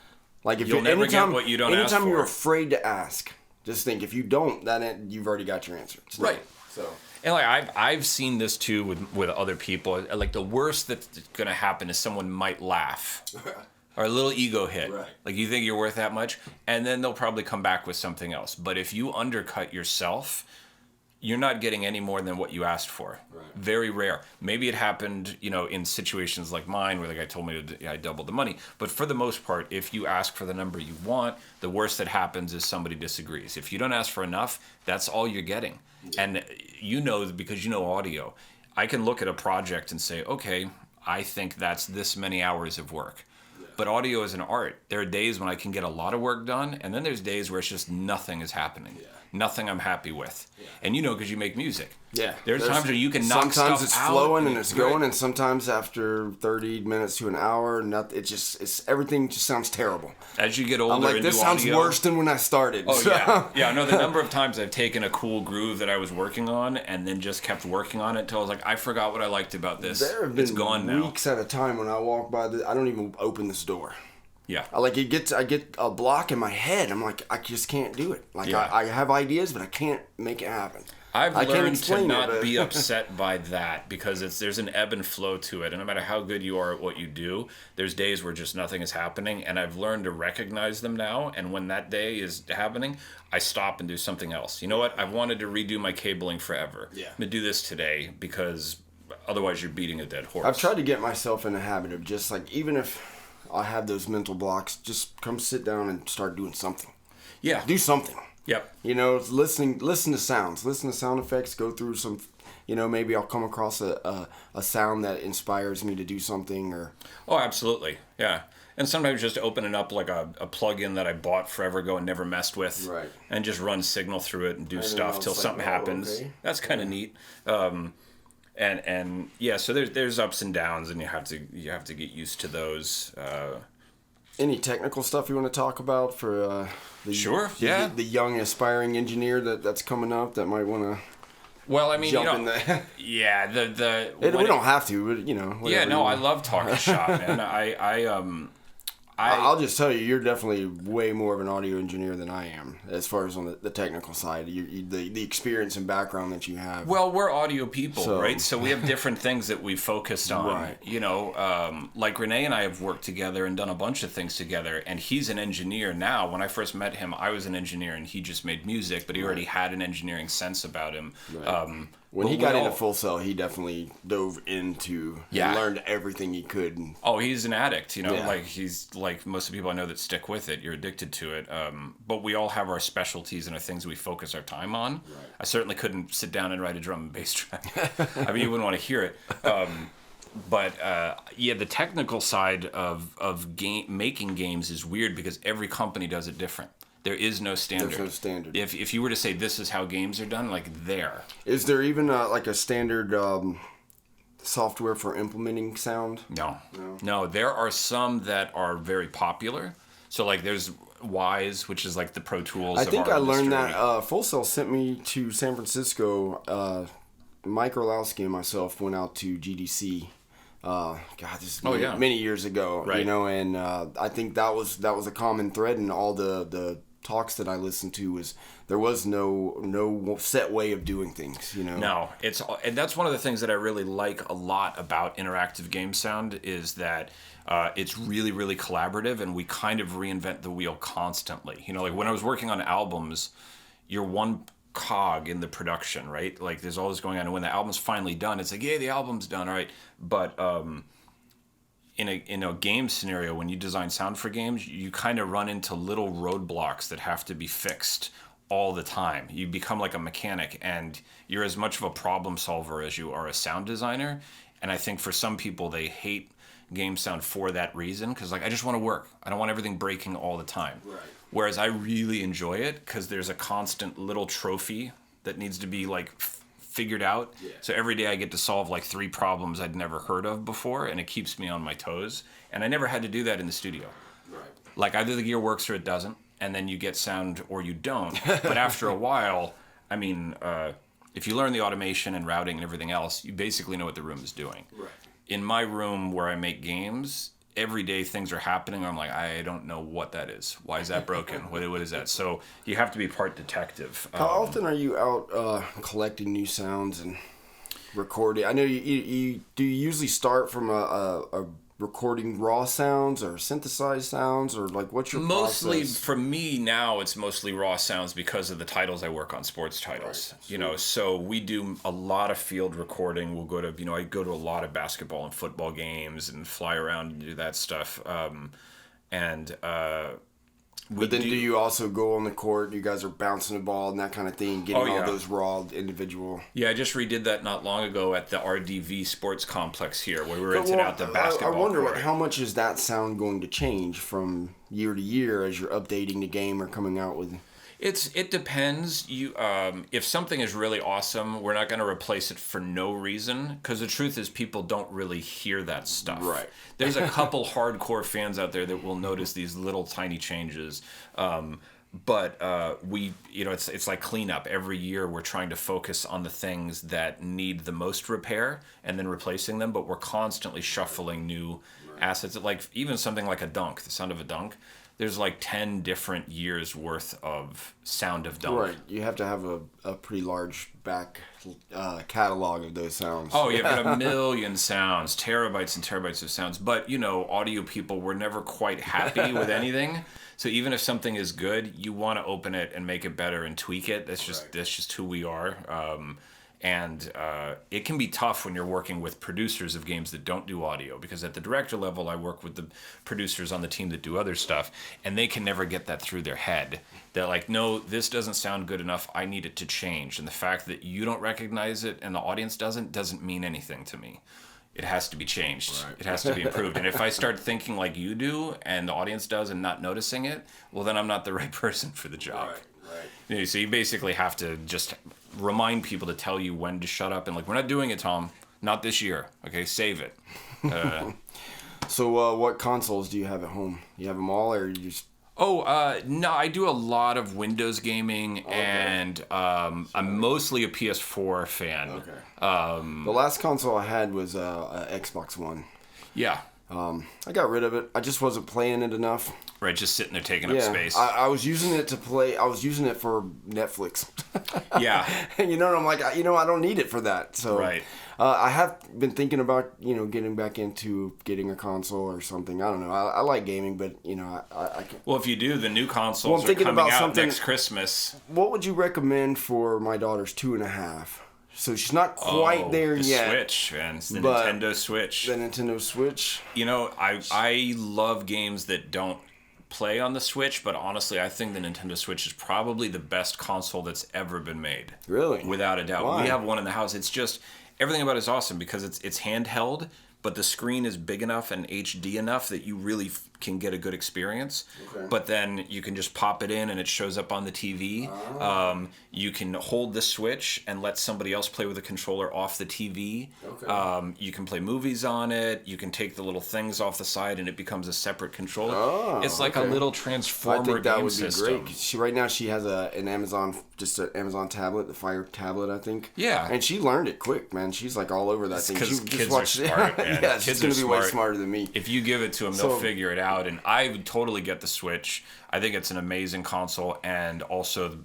Like if you'll never get what you don't ask for. Anytime you're afraid to ask, just think if you don't, then you've already got your answer. It's right. So. And like I've seen this too with other people. Like the worst that's going to happen is someone might laugh. Or a little ego hit. Right. Like you think you're worth that much, and then they'll probably come back with something else. But if you undercut yourself, you're not getting any more than what you asked for. Right. Very rare. Maybe it happened, in situations like mine where the guy told me I doubled the money. But for the most part, if you ask for the number you want, the worst that happens is somebody disagrees. If you don't ask for enough, that's all you're getting. Yeah. And because you know audio, I can look at a project and say, okay, I think that's this many hours of work. But audio is an art. There are days when I can get a lot of work done, and then there's days where it's just nothing is happening. Yeah. Nothing I'm happy with. Yeah. And because you make music. Yeah. There's times where you can knock stuff out. Sometimes it's flowing and it's going, and sometimes after 30 minutes to an hour, everything just sounds terrible. As you get older, I'm like, this sounds worse than when I started. Oh, yeah. Yeah, no, the number of times I've taken a cool groove that I was working on and then just kept working on it until I was like, I forgot what I liked about this. There have been weeks at a time when I walk by, I don't even open this door. Yeah. I get a block in my head. I'm like, I just can't do it. Like, I have ideas, but I can't make it happen. I've learned to not be upset by that because there's an ebb and flow to it. And no matter how good you are at what you do, there's days where just nothing is happening. And I've learned to recognize them now. And when that day is happening, I stop and do something else. You know what? I've wanted to redo my cabling forever. Yeah. I'm going to do this today because otherwise you're beating a dead horse. I've tried to get myself in a habit of just like, even if I have those mental blocks, just come sit down and start doing something. Yeah. Do something. Yep. Listen to sounds, listen to sound effects, go through some, maybe I'll come across a sound that inspires me to do something or. Oh, absolutely. Yeah. And sometimes just opening up like a plug-in that I bought forever ago and never messed with. Right. And just run signal through it and do stuff till something happens. Okay. That's kind of neat. And yeah, so there's ups and downs, and you have to get used to those. Any technical stuff you want to talk about for the young aspiring engineer that's coming up that might want to? Well, I mean, jump in the yeah, we don't have to, but yeah, no, I love talking shop, man. I'll just tell you, you're definitely way more of an audio engineer than I am, as far as on the technical side. The experience and background that you have. Well, we're audio people, right? So we have different things that we focused on. Right. Like Renee and I have worked together and done a bunch of things together, and he's an engineer now. When I first met him, I was an engineer, and he just made music, but he already had an engineering sense about him. Right. When he got into Full Sail, he definitely dove into and learned everything he could. Oh, he's an addict, like he's like most of the people I know that stick with it. You're addicted to it. But we all have our specialties and our things we focus our time on. Right. I certainly couldn't sit down and write a drum and bass track. I mean, you wouldn't want to hear it. But the technical side of making games is weird because every company does it different. There is no standard. There's no standard. If you were to say this is how games are done, there. Is there even like a standard software for implementing sound? No. There are some that are very popular. So there's Wise, which is like the Pro Tools. I think I learned industry. that Full Sail sent me to San Francisco. Mike Orlowski and myself went out to GDC. This is many years ago, right. and I think that was a common thread in all the talks that I listened to. Was there was no set way of doing things, No, and that's one of the things that I really like a lot about interactive game sound is that it's really, really collaborative, and we kind of reinvent the wheel constantly. Like when I was working on albums, you're one cog in the production, right? Like there's all this going on, and when the album's finally done, it's like, yeah, the album's done, all right. But in a game scenario, when you design sound for games, you kind of run into little roadblocks that have to be fixed all the time. You become like a mechanic, and you're as much of a problem solver as you are a sound designer. And I think for some people, they hate game sound for that reason, because like, I just want to work. I don't want everything breaking all the time. Right. Whereas I really enjoy it because there's a constant little trophy that needs to be like figured out. Yeah. So every day I get to solve like 3 problems I'd never heard of before, and it keeps me on my toes. And I never had to do that in the studio. Right. Like either the gear works or it doesn't, and then you get sound or you don't. But after a while, I mean, if you learn the automation and routing and everything else, you basically know what the room is doing. Right. In my room where I make games, every day things are happening. I'm like, I don't know what that is. Why is that broken? What is that? So you have to be part detective. How often are you out collecting new sounds and recording? I know you usually start from a recording raw sounds or synthesized sounds, or like what's your mostly process? For me now it's mostly raw sounds because of the titles I work on, sports titles. Right. So we do a lot of field recording. We'll go to I go to a lot of basketball and football games and fly around and do that stuff. But then do you also go on the court? You guys are bouncing the ball and that kind of thing, getting all those raw individual. Yeah, I just redid that not long ago at the RDV Sports Complex here, where we rented out the basketball I wonder court. how much is that sound going to change from year to year as you're updating the game or coming out with? It depends. If something is really awesome, we're not going to replace it for no reason, because the truth is people don't really hear that stuff. Right. There's a couple hardcore fans out there that will notice these little tiny changes. But it's like cleanup. Every year we're trying to focus on the things that need the most repair and then replacing them, but we're constantly shuffling new assets. Like even something like a dunk, the sound of a dunk. There's like 10 different years worth of sound of dunk. Right. You have to have a pretty large back catalog of those sounds. Oh, you've got a million sounds, terabytes and terabytes of sounds. But, audio people, we're never quite happy with anything. So even if something is good, you want to open it and make it better and tweak it. That's just who we are. And it can be tough when you're working with producers of games that don't do audio, because at the director level, I work with the producers on the team that do other stuff, and they can never get that through their head. They're like, no, this doesn't sound good enough. I need it to change. And the fact that you don't recognize it and the audience doesn't mean anything to me. It has to be changed. Right. It has to be improved. And if I start thinking like you do and the audience does and not noticing it, well, then I'm not the right person for the job. Right. So you basically have to just remind people to tell you when to shut up and like, we're not doing it, Tom. Not this year. Okay, save it. So what consoles do you have at home? You have them all, or you just... No, I do a lot of Windows gaming, and I'm mostly a PS4 fan. Okay. The last console I had was a Xbox One. Yeah. I got rid of it. I just wasn't playing it enough. Right, just sitting there taking up space. I was using it to play. I was using it for Netflix. Yeah. And I'm like, I don't need it for that. So right. I have been thinking about, getting back into getting a console or something. I don't know. I like gaming, but, I can't. Well, if you do, the new consoles are coming out next Christmas. What would you recommend for my daughter's 2.5? So she's not quite there yet. The Switch, man. It's the Nintendo Switch. The Nintendo Switch. I love games that don't play on the Switch, but honestly, I think the Nintendo Switch is probably the best console that's ever been made. Really? Without a doubt. Why? We have one in the house. It's just, everything about it is awesome because it's handheld, but the screen is big enough and HD enough that you really can get a good experience. Okay. But then you can just pop it in and it shows up on the TV. You can hold the Switch and let somebody else play with the controller off the TV. Okay. You can play movies on it. You can take the little things off the side and it becomes a separate controller. Oh, it's like a little transformer I think that game would be system. great. Right now she has an Amazon tablet, the Fire tablet, I think. Yeah. And she learned it quick, man. She's like all over that thing. Because She kids watched are smart, man. Yeah, Kids she's gonna are be way smart. smarter than me. If you give it to them, they'll figure it out. And I would totally get the Switch. I think it's an amazing console. And also,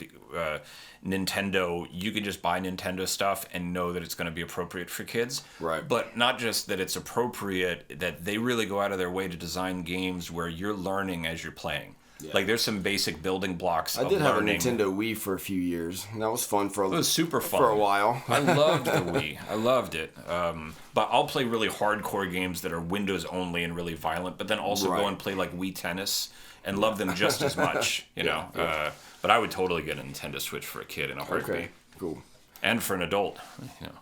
Nintendo, you can just buy Nintendo stuff and know that it's going to be appropriate for kids. Right. But not just that it's appropriate, that they really go out of their way to design games where you're learning as you're playing. Yeah. Like, there's some basic building blocks of learning. I did have a Nintendo Wii for a few years, and that was fun It was super fun. For a while. I loved the Wii. I loved it. But I'll play really hardcore games that are Windows only and really violent, but then also go and play like Wii Tennis and love them just as much, you know. But I would totally get a Nintendo Switch for a kid in a heartbeat. Okay, cool. And for an adult, you know.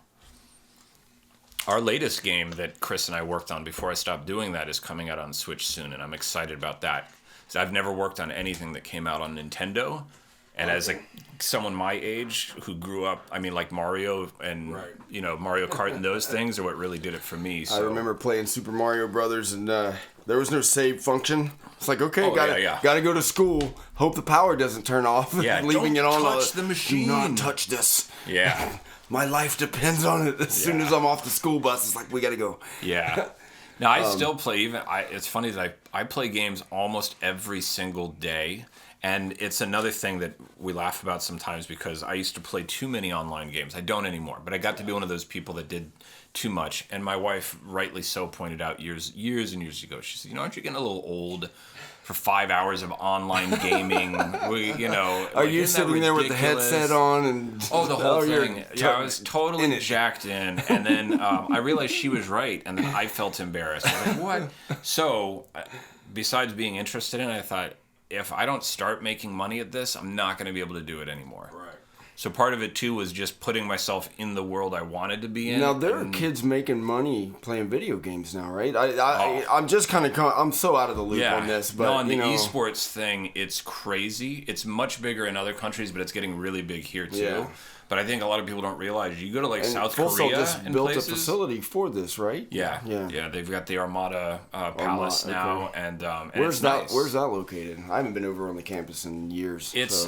Our latest game that Chris and I worked on before I stopped doing that is coming out on Switch soon, and I'm excited about that. So I've never worked on anything that came out on Nintendo, and as someone my age who grew up, I mean, like Mario and you know, Mario Kart and those things are what really did it for me. So. I remember playing Super Mario Brothers, and there was no save function. It's like, okay, gotta go to school. Hope the power doesn't turn off. Yeah, leaving don't it on. touch the machine. Do not touch this. Yeah, my life depends on it. As soon as I'm off the school bus, it's like we gotta go. Yeah. Now, I still play, it's funny that I play games almost every single day, and it's another thing that we laugh about sometimes because I used to play too many online games. I don't anymore, but I got to be one of those people that did too much, and my wife, rightly so, pointed out years and years ago, she said, you know, aren't you getting a little old for 5 hours of online gaming? You know, are you sitting there with the headset on and the whole thing? Yeah, I was totally jacked in, and then I realized she was right, and then I felt embarrassed. I was like, what? So, besides being interested in it, I thought, if I don't start making money at this, I'm not going to be able to do it anymore. Right. So part of it too was just putting myself in the world I wanted to be in. Now there are kids making money playing video games now, right? I'm just kind of I'm so out of the loop on this, but on the esports thing, it's crazy. It's much bigger in other countries, but it's getting really big here too. Yeah. But I think a lot of people don't realize you go to like South Korea just and built places. A facility for this, right? Yeah. They've got the Armada Palace now, and where's that? Nice. Where's that located? I haven't been over on the campus in years. It's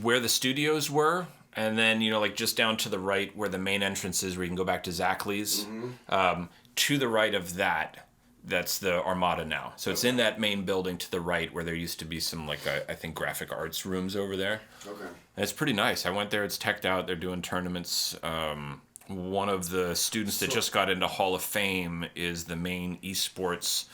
where the studios were, and then, you know, like just down to the right where the main entrance is, where you can go back to Zachley's. Mm-hmm. To the right of that, that's the Armada now. So it's in that main building to the right where there used to be some, like, I think, graphic arts rooms over there. Okay. And it's pretty nice. I went there. It's teched out. They're doing tournaments. One of the students that just got into Hall of Fame is the main esports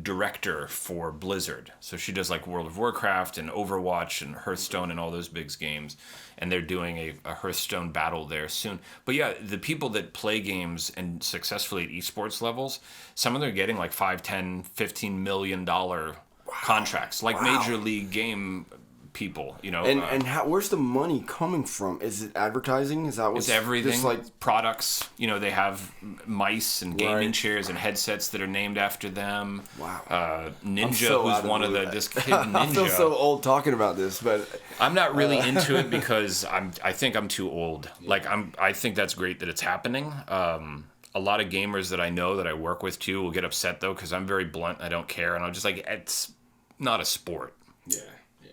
director for Blizzard. So she does like World of Warcraft and Overwatch and Hearthstone and all those big games, and they're doing a Hearthstone battle there soon. But yeah, the people that play games and successfully at esports levels, some of them are getting like $5, $10, $15 million contracts, like Major League Game people, you know. And where's the money coming from? Is it advertising? Is that what's... It's everything. Just like products. You know, they have mice and gaming chairs and headsets that are named after them. Wow. Ninja, who's one of this kid Ninja. I feel so old talking about this, but... I'm not really into it because I think I'm too old. Like, I think that's great that it's happening. A lot of gamers that I know that I work with, too, will get upset, though, because I'm very blunt. I don't care. And I'm just like, it's not a sport. Yeah.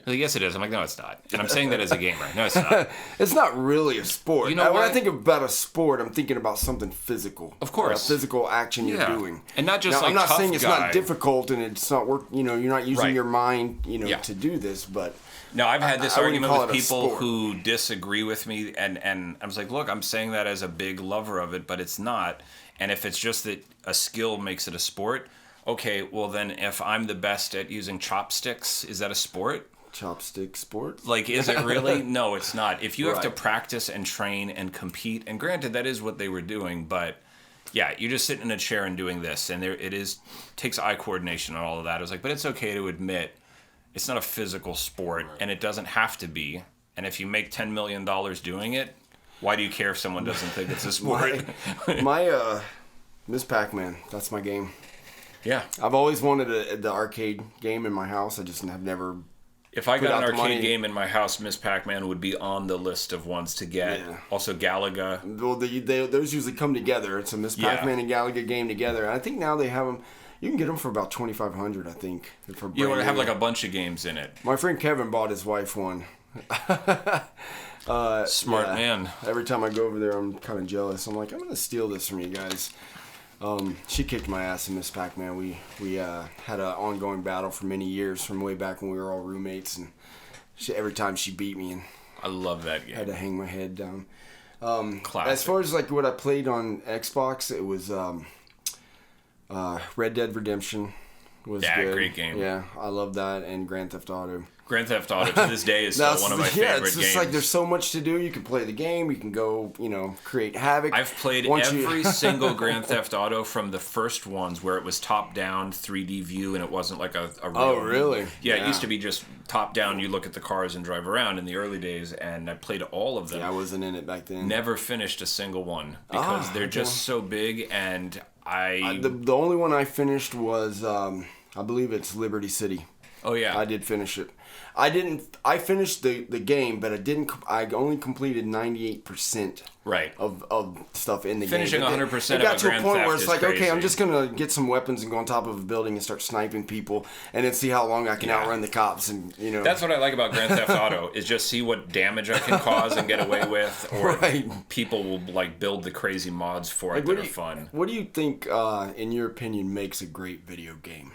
Like, yes, it is. I'm like, no, it's not. And I'm saying that as a gamer. No, it's not. It's not really a sport. You know when I think about a sport, I'm thinking about something physical. Of course. A physical action you're doing. And not just now, like I'm not tough saying it's guy. not difficult and it's not work. You know, you're not using your mind, to do this, but... No, I've had this argument with people who disagree with me, and I was like, look, I'm saying that as a big lover of it, but it's not. And if it's just that a skill makes it a sport, okay, well then if I'm the best at using chopsticks, is that a sport? Chopstick sport? Like, is it really? No, it's not. If you have to practice and train and compete, and granted, that is what they were doing, but yeah, you're just sitting in a chair and doing this, and takes eye coordination and all of that. I was like, but it's okay to admit it's not a physical sport, and it doesn't have to be. And if you make $10 million doing it, why do you care if someone doesn't think it's a sport? my Miss Pac-Man, that's my game. Yeah. I've always wanted the arcade game in my house. I just have never. If I got an out the money. arcade game in my house, Miss Pac-Man would be on the list of ones to get. Yeah. Also, Galaga. Well, those usually come together. It's a Miss Pac-Man and Galaga game together. And I think now they have them. You can get them for about $2,500, I think. You want to have like a bunch of games in it. My friend Kevin bought his wife one. Smart man. Every time I go over there, I'm kind of jealous. I'm like, I'm gonna steal this from you guys. She kicked my ass in Miss Pac-Man. We had an ongoing battle for many years, from way back when we were all roommates, and every time she beat me, and I love that game. I had to hang my head down. Classic. As far as like what I played on Xbox, it was Red Dead Redemption was good. Great game. Yeah, I love that, and Grand Theft Auto. Grand Theft Auto to this day is still one of my favorite games. Yeah, it's just like there's so much to do. You can play the game. You can go, create havoc. I've played every single Grand Theft Auto from the first ones where it was top-down 3D view and it wasn't like a real... Oh, really? Yeah, it used to be just top-down. You look at the cars and drive around in the early days, and I played all of them. Yeah, I wasn't in it back then. Never finished a single one because they're just so big, and the only one I finished was, I believe it's Liberty City. Oh, yeah. I did finish it. I finished the game, but I only completed 98% right. of stuff in the Finishing game. 100% it got of to a a Grand point Theft where it's is like, crazy. okay, I'm just going to get some weapons and go on top of a building and start sniping people and then see how long I can outrun the cops. And That's what I like about Grand Theft Auto is just see what damage I can cause and get away with, or people will like build the crazy mods for it that are fun. What do you think, in your opinion, makes a great video game?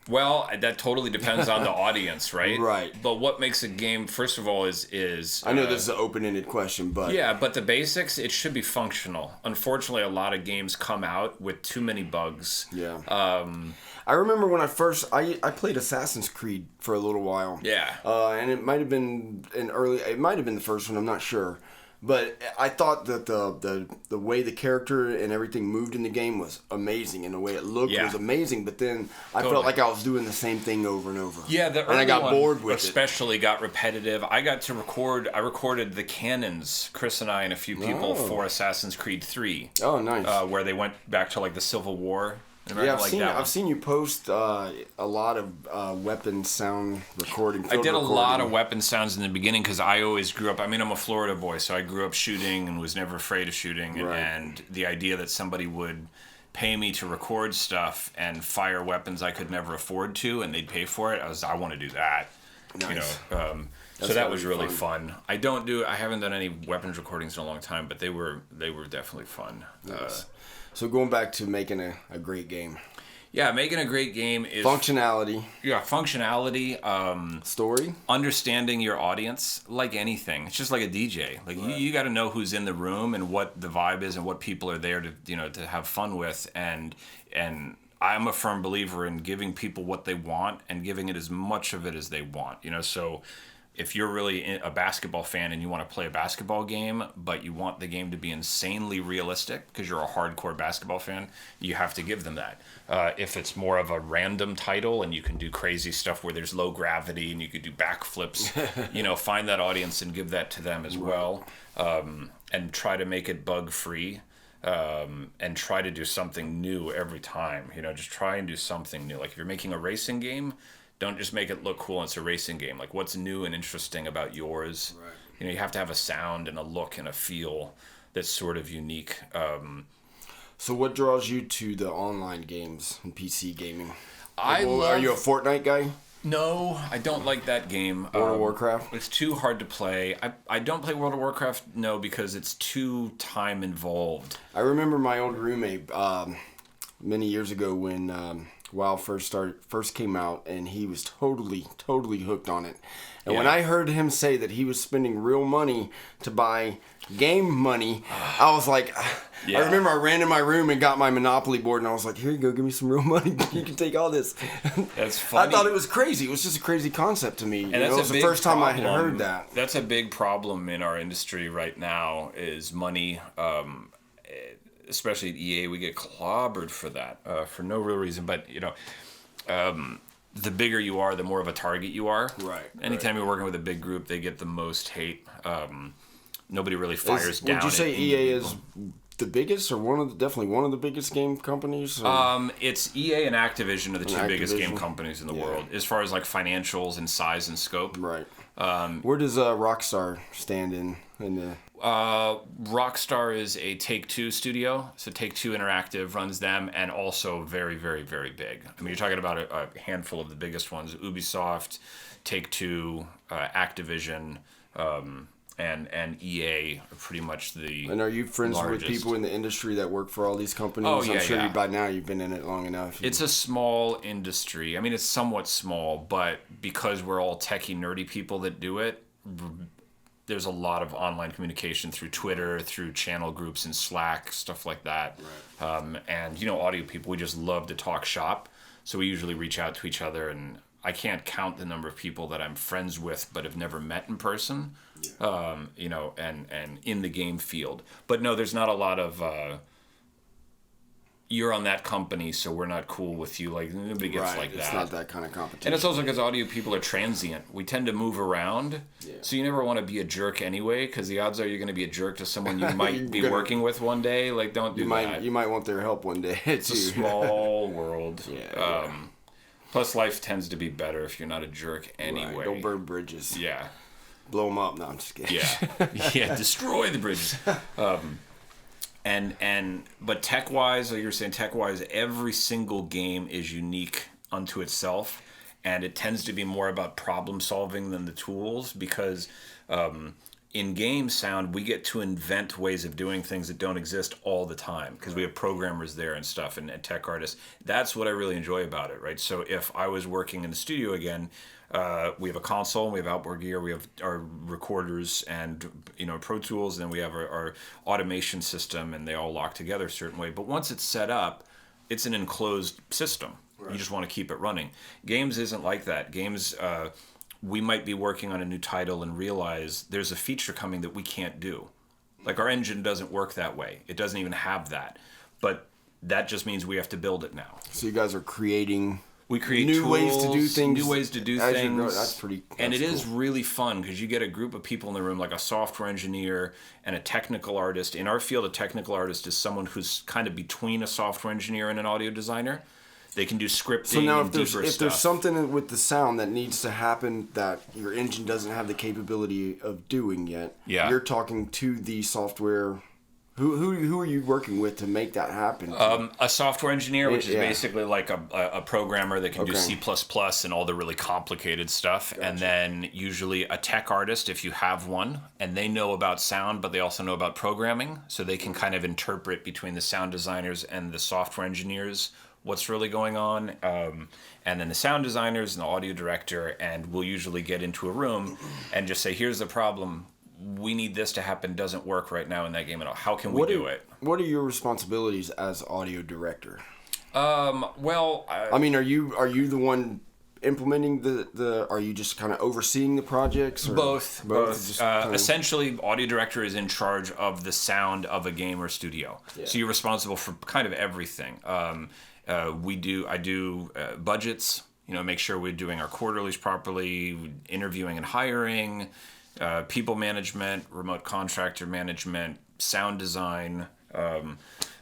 Well, that totally depends on the audience, right? Right. But what makes a game, first of all, is I know this is an open-ended question, but... Yeah, but the basics, it should be functional. Unfortunately, a lot of games come out with too many bugs. Yeah. I remember when I I played Assassin's Creed for a little while. Yeah. And it might have been it might have been the first one, I'm not sure. But I thought that the way the character and everything moved in the game was amazing, and the way it looked was amazing. But then I felt like I was doing the same thing over and over. Yeah, and I got bored with especially got repetitive. I got to recorded the cannons, Chris and I and a few people for Assassin's Creed 3. Oh, nice. Where they went back to like the Civil War. Yeah, I've seen you post a lot of weapon sound recording. I did a lot of weapon sounds in the beginning because I always grew up. I mean, I'm a Florida boy, so I grew up shooting and was never afraid of shooting. Right. And the idea that somebody would pay me to record stuff and fire weapons I could never afford to, and they'd pay for it, I want to do that. Nice. So that was really fun. I haven't done any weapons recordings in a long time, but they were definitely fun. Nice. So going back to making a great game. Yeah, making a great game is... Functionality. Yeah, functionality. Story. Understanding your audience, like anything. It's just like a DJ. Like you got to know who's in the room and what the vibe is and what people are there to have fun with. And I'm a firm believer in giving people what they want and giving it as much of it as they want. So... If you're really a basketball fan and you want to play a basketball game, but you want the game to be insanely realistic because you're a hardcore basketball fan, you have to give them that. If it's more of a random title and you can do crazy stuff where there's low gravity and you could do backflips, find that audience and give that to them as well, and try to make it bug-free. And try to do something new every time. Just try and do something new. Like if you're making a racing game, don't just make it look cool and it's a racing game. Like, what's new and interesting about yours? Right. You have to have a sound and a look and a feel that's sort of unique. So what draws you to the online games and PC gaming? Are you a Fortnite guy? No, I don't like that game. World of Warcraft? It's too hard to play. I don't play World of Warcraft, because it's too time involved. I remember my old roommate many years ago when... WoW first came out, and he was totally hooked on it. And when I heard him say that he was spending real money to buy game money, I was like, I remember I ran in my room and got my Monopoly board, and I was like, here you go, give me some real money. You can take all this. That's funny. I thought it was crazy. It was just a crazy concept to me. And it was the first time I had heard that. That's a big problem in our industry right now is money. Especially at EA, we get clobbered for that, for no real reason. But, the bigger you are, the more of a target you are. Right. Anytime you're working with a big group, they get the most hate. Nobody really fires down. Would you say EA is the biggest, or definitely one of the biggest game companies? Or? It's EA and Activision are the two biggest game Activision? companies in the world, as far as like financials and size and scope. Right. Where does Rockstar stand in the? Rockstar is a Take-Two studio, so Take-Two Interactive runs them, and also very, very, very big. I mean, you're talking about a handful of the biggest ones: Ubisoft, Take-Two, Activision, and EA are pretty much the. And are you friends largest. with people in the industry that work for all these companies? Oh, yeah, I'm sure yeah. by now you've been in it long enough. It's a small industry. I mean, it's somewhat small, but because we're all techie, nerdy people that do it, there's a lot of online communication through Twitter, through channel groups in Slack, stuff like that. Right. And, audio people, we just love to talk shop. So we usually reach out to each other, and I can't count the number of people that I'm friends with but have never met in person, and in the game field. But no, there's not a lot of... you're on that company, so we're not cool with you. Like, nobody gets like that. It's not that kind of competition. And it's also because audio people are transient. We tend to move around, so you never want to be a jerk anyway, because the odds are you're going to be a jerk to someone you might be working with one day. Like, don't do that. You might want their help one day. It's a small world. Yeah. Plus, life tends to be better if you're not a jerk anyway. Right. Don't burn bridges. Yeah. Blow them up. No, I'm just kidding. Yeah. Destroy the bridges. But tech-wise, like you're saying, tech-wise, every single game is unique unto itself, and it tends to be more about problem-solving than the tools, because in game sound, we get to invent ways of doing things that don't exist all the time, because we have programmers there and stuff, and tech artists. That's what I really enjoy about it, right? So if I was working in the studio again, we have a console, we have outboard gear, we have our recorders and Pro Tools, and then we have our automation system, and they all lock together a certain way. But once it's set up, it's an enclosed system. Right. You just want to keep it running. Games isn't like that. Games, we might be working on a new title and realize there's a feature coming that we can't do. Like, our engine doesn't work that way. It doesn't even have that. But that just means we have to build it now. So you guys are creating... We create new tools, ways to do things. New ways to do things. That's pretty. And it is really fun because you get a group of people in the room, like a software engineer and a technical artist. In our field, a technical artist is someone who's kind of between a software engineer and an audio designer. They can do scripting. So now, and if there's something with the sound that needs to happen that your engine doesn't have the capability of doing yet, you're talking to the software. Who are you working with to make that happen? A software engineer, which is basically like a programmer that can do C++ and all the really complicated stuff. Gotcha. And then usually a tech artist, if you have one, and they know about sound, but they also know about programming. So they can kind of interpret between the sound designers and the software engineers what's really going on. And then the sound designers and the audio director, and we'll usually get into a room and just say, here's the problem. We need this to happen, doesn't work right now in that game at all. How can we do it? What are your responsibilities as audio director? I mean, are you the one implementing the are you just kind of overseeing the projects? Or both. Essentially, audio director is in charge of the sound of a game or studio. Yeah. So you're responsible for kind of everything. I do budgets, make sure we're doing our quarterlies properly, interviewing and hiring, people management, remote contractor management, sound design,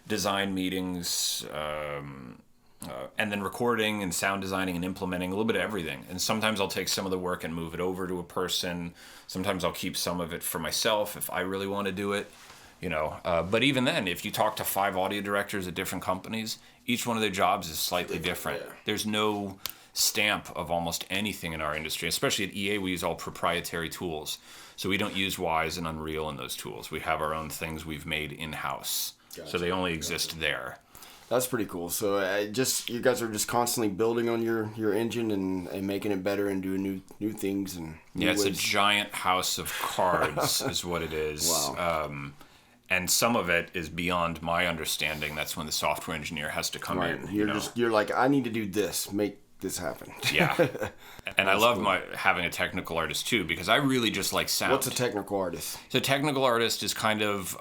design meetings, and then recording and sound designing and implementing, a little bit of everything. And sometimes I'll take some of the work and move it over to a person. Sometimes I'll keep some of it for myself if I really want to do it. But even then, if you talk to 5 audio directors at different companies, each one of their jobs is slightly different. Yeah. There's no stamp of almost anything in our industry, especially at EA. We use all proprietary tools, so we don't use Wise and Unreal in those tools. We have our own things we've made in-house. Gotcha. So they only exist there. That's pretty cool. So you guys are just constantly building on your engine and making it better and doing new things and new it's ways. A giant house of cards is what it is. Wow. And some of it is beyond my understanding. That's when the software engineer has to come in. You're like, I need to do this, make this happen. Yeah. And I love having a technical artist too, because I really just like sound. What's a technical artist? So technical artist is kind of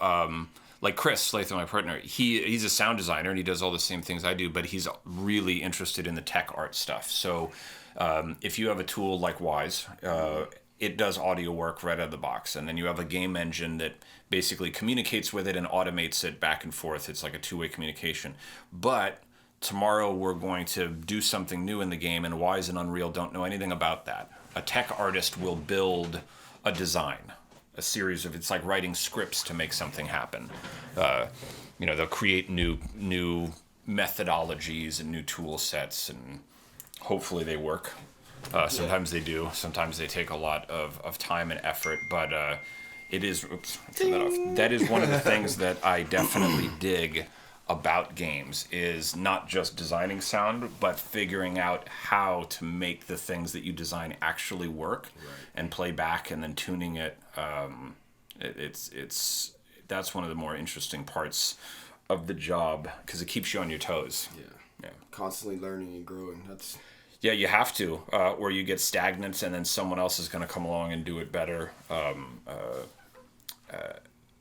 like Chris Latham, my partner. He's a sound designer and he does all the same things I do, but he's really interested in the tech art stuff. So if you have a tool like Wise, it does audio work right out of the box. And then you have a game engine that basically communicates with it and automates it back and forth. It's like a two-way communication. But tomorrow we're going to do something new in the game, and Wise and Unreal don't know anything about that. A tech artist will build a design, a series of, it's like writing scripts to make something happen. They'll create new methodologies and new tool sets, and hopefully they work. Sometimes they do. Sometimes they take a lot of time and effort, but it is. Oops, I turned that off. That is one of the things that I definitely dig about games, is not just designing sound, but figuring out how to make the things that you design actually work, and play back, and then tuning it. That's one of the more interesting parts of the job, because it keeps you on your toes. Yeah. Constantly learning and growing. Yeah, you have to, or you get stagnant, and then someone else is going to come along and do it better.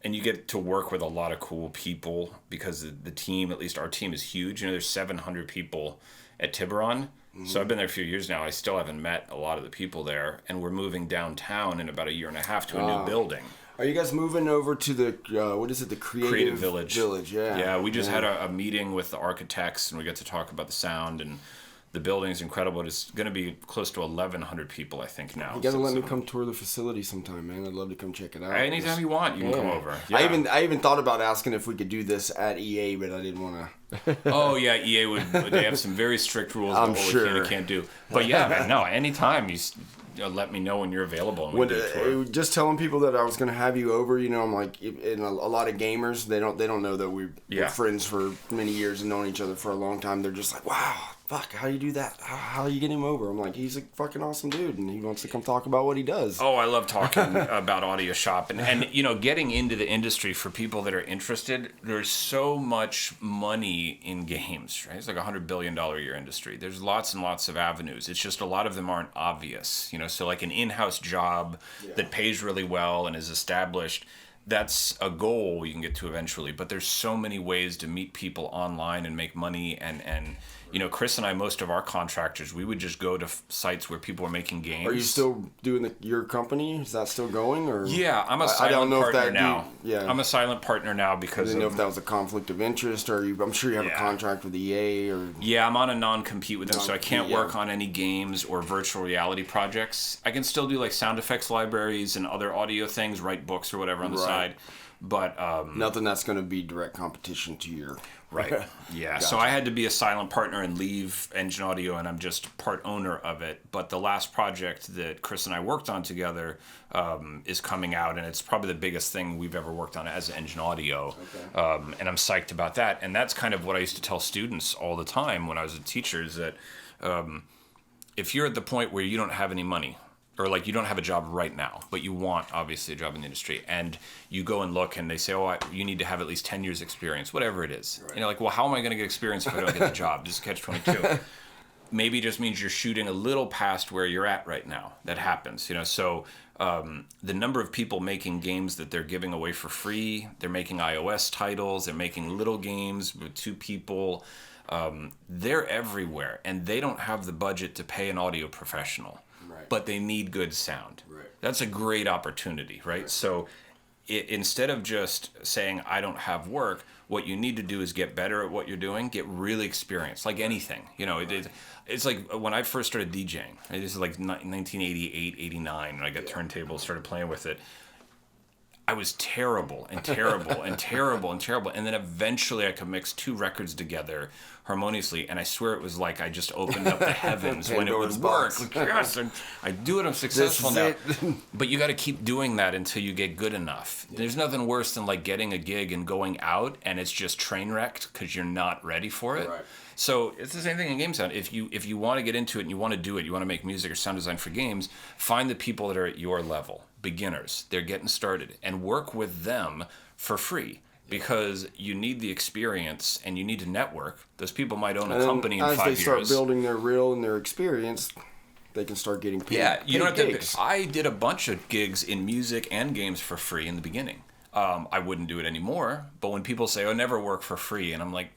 And you get to work with a lot of cool people, because the team, at least our team, is huge. There's 700 people at Tiburon. Mm-hmm. So I've been there a few years now. I still haven't met a lot of the people there, and we're moving downtown in about a year and a half to a new building. Are you guys moving over to the, what is it, the Creative Village? Yeah. Yeah, we just had a meeting with the architects, and we got to talk about the sound, and the building's incredible. It's going to be close to 1,100 people, I think, now. You got to let me come tour the facility sometime, man. I'd love to come check it out. Anytime you want, you can come over. Yeah. I even thought about asking if we could do this at EA, but I didn't want to. Oh, yeah, EA they have some very strict rules about what we can and can't do. But yeah, man, no, anytime you let me know when you're available. And just telling people that I was going to have you over, I'm like, and a lot of gamers, they don't know that we're friends for many years and known each other for a long time. They're just like, wow, fuck, how do you do that? How do you get him over? I'm like, he's a fucking awesome dude, and he wants to come talk about what he does. Oh, I love talking about audio shop, and getting into the industry for people that are interested. There's so much money in games, right? It's like $100 billion a year industry. There's lots and lots of avenues. It's just a lot of them aren't obvious, so like an in-house job that pays really well and is established, that's a goal you can get to eventually. But there's so many ways to meet people online and make money, and Chris and I, most of our contractors, we would just go to sites where people are making games. Are you still doing your company? Is that still going? Or yeah, I'm a silent partner now. I'm a silent partner now because I didn't know if that was a conflict of interest, or I'm sure you have a contract with EA. Or yeah, I'm on a non-compete with them, so I can't work on any games or virtual reality projects. I can still do like sound effects libraries and other audio things, write books or whatever on the side. But nothing that's going to be direct competition to your right. Yeah. Gotcha. So I had to be a silent partner and leave Engine Audio, and I'm just part owner of it. But the last project that Chris and I worked on together is coming out, and it's probably the biggest thing we've ever worked on as Engine Audio. Okay. And I'm psyched about that. And that's kind of what I used to tell students all the time when I was a teacher, is that if you're at the point where you don't have any money, or like you don't have a job right now, but you want obviously a job in the industry, and you go and look and they say, you need to have at least 10 years experience, whatever it is. Right. And you're like, well, how am I going to get experience if I don't get the job? Just catch-22. Maybe it just means you're shooting a little past where you're at right now. That happens, So the number of people making games that they're giving away for free, they're making iOS titles, they're making little games with 2 people. They're everywhere, and they don't have the budget to pay an audio professional. But they need good sound. Right. That's a great opportunity, right? So instead of just saying, I don't have work, what you need to do is get better at what you're doing, get really experienced, like anything. It's like when I first started DJing, this is like 1988, 89, when I got turntables, started playing with it. I was terrible and terrible and terrible and terrible. And then eventually I could mix 2 records together harmoniously. And I swear it was like I just opened up the heavens when it would work. Like, yes, I do it. I'm successful now. But you got to keep doing that until you get good enough. Yeah. There's nothing worse than like getting a gig and going out and it's just train wrecked because you're not ready for it. Right. So it's the same thing in game sound. If you want to get into it and you want to do it, you want to make music or sound design for games, find the people that are at your level, beginners. They're getting started, and work with them for free, because you need the experience and you need to network. Those people might own a company in 5 years. As they start building their reel and their experience, they can start getting paid. Yeah, you don't have to. I did a bunch of gigs in music and games for free in the beginning. I wouldn't do it anymore, but when people say, "Oh, never work for free," and I'm like,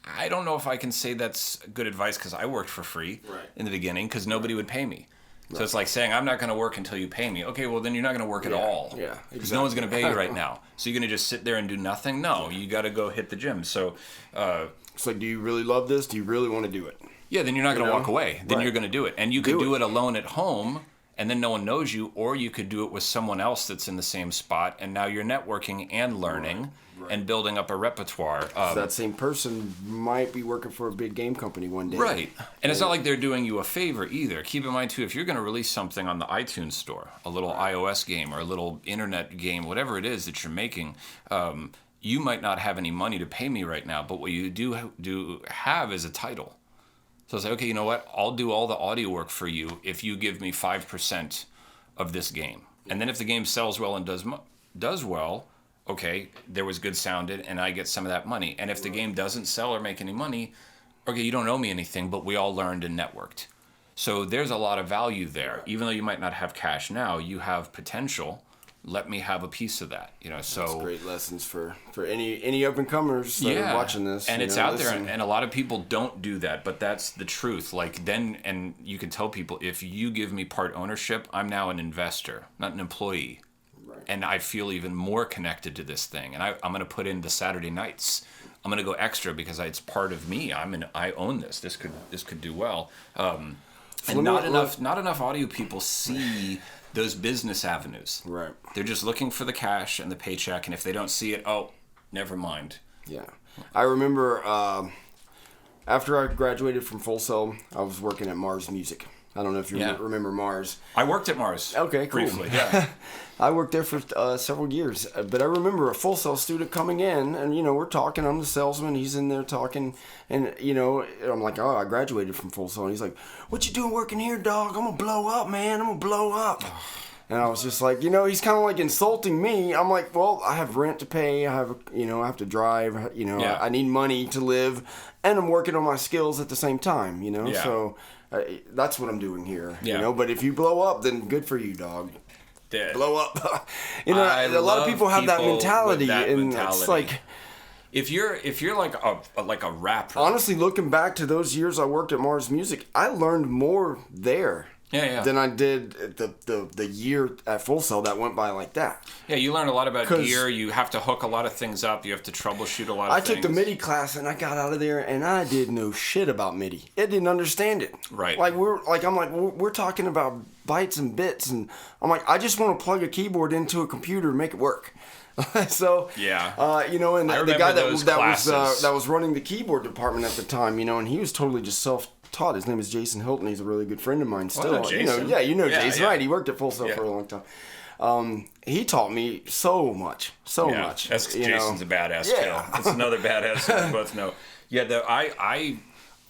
I don't know if I can say that's good advice, because I worked for free in the beginning because nobody would pay me. So it's like saying, I'm not going to work until you pay me. Okay, well, then you're not going to work at all. Yeah, exactly. Because no one's going to pay you right now. So you're going to just sit there and do nothing? No, you got to go hit the gym. So it's like, do you really love this? Do you really want to do it? Yeah, then you're not going to walk away. Then you're going to do it. And you could do it alone at home, and then no one knows you, or you could do it with someone else that's in the same spot, and now you're networking and learning and building up a repertoire. So that same person might be working for a big game company one day. Right. And it's not like they're doing you a favor either. Keep in mind, too, if you're going to release something on the iTunes store, a little iOS game or a little internet game, whatever it is that you're making, you might not have any money to pay me right now, but what you do have is a title. So it's like, okay, you know what? I'll do all the audio work for you if you give me 5% of this game. And then if the game sells well and does well, okay, there was good sound in, and I get some of that money. And if the game doesn't sell or make any money, okay, you don't owe me anything, but we all learned and networked. So there's a lot of value there. Even though you might not have cash now, you have potential. Let me have a piece of that. So that's great lessons for any up and comers that are watching this. And it's out there, and a lot of people don't do that, but that's the truth. Like and you can tell people, if you give me part ownership, I'm now an investor, not an employee. And I feel even more connected to this thing. And I'm going to put in the Saturday nights. I'm going to go extra because it's part of me. I own this. This could do well. And not enough audio people see those business avenues. Right. They're just looking for the cash and the paycheck. And if they don't see it, never mind. Yeah. I remember after I graduated from Full Sail, I was working at Mars Music. I don't know if you remember Mars. I worked at Mars. Okay, cool. Briefly, yeah. I worked there for several years. But I remember a Full Sail student coming in, and, we're talking. I'm the salesman. He's in there talking. And, I'm like, I graduated from Full Sail. And he's like, what you doing working here, dog? I'm going to blow up, man. I'm going to blow up. And I was just like, he's kind of like insulting me. I'm like, well, I have rent to pay. I have, I have to drive. I need money to live. And I'm working on my skills at the same time, So that's what I'm doing here, But if you blow up, then good for you, dog. Blow up. A lot of people have that mentality, it's like, if you're like a rapper. Honestly, looking back to those years I worked at Mars Music, I learned more there. Than I did the year at Full Sail that went by like that. Yeah, you learn a lot about gear. You have to hook a lot of things up. You have to troubleshoot a lot of things. I took the MIDI class and I got out of there and I didn't know shit about MIDI. I didn't understand it. Right. We're talking about bytes and bits, and I'm like, I just want to plug a keyboard into a computer and make it work. So and the guy that was running the keyboard department at the time, and he was totally just self-taught. His name is Jason Hilton. He's a really good friend of mine still. Jason. Jason, right? He worked at Full Sail for a long time. He taught me so much. That's Jason's a badass too. That's another badass that we both know. Yeah,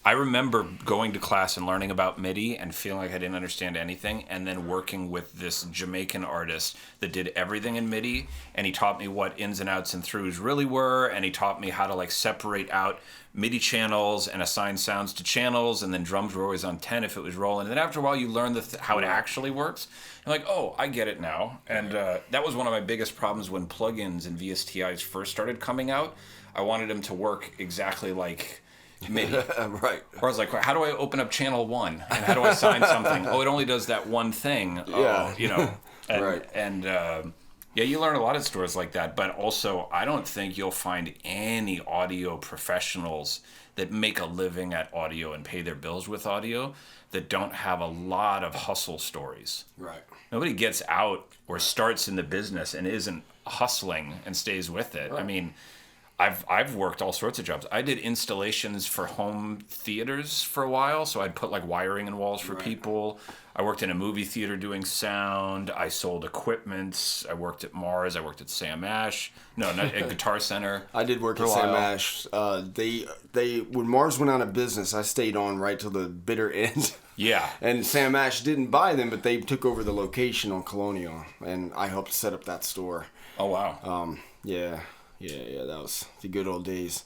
I remember going to class and learning about MIDI and feeling like I didn't understand anything, and then working with this Jamaican artist that did everything in MIDI, and he taught me what ins and outs and throughs really were, and he taught me how to separate out MIDI channels and assign sounds to channels, and then drums were always on 10 if it was rolling. And then after a while you learn how it actually works. You're like, oh, I get it now. And that was one of my biggest problems when plugins and VSTIs first started coming out. I wanted them to work exactly like MIDI. Right. Or I was like, how do I open up channel 1? And how do I assign something? Oh, it only does that one thing. Yeah. Right. And you learn a lot of stores like that. But also, I don't think you'll find any audio professionals that make a living at audio and pay their bills with audio that don't have a lot of hustle stories. Right. Nobody gets out or starts in the business and isn't hustling and stays with it. Right. I mean, I've worked all sorts of jobs. I did installations for home theaters for a while, so I'd put wiring in walls for people. I worked in a movie theater doing sound. I sold equipment. I worked at Mars. I worked at Sam Ash. No, not at Guitar Center. I did work at Sam Ash. They when Mars went out of business, I stayed on right till the bitter end. Yeah. And Sam Ash didn't buy them, but they took over the location on Colonial, and I helped set up that store. Oh wow. Yeah, that was the good old days.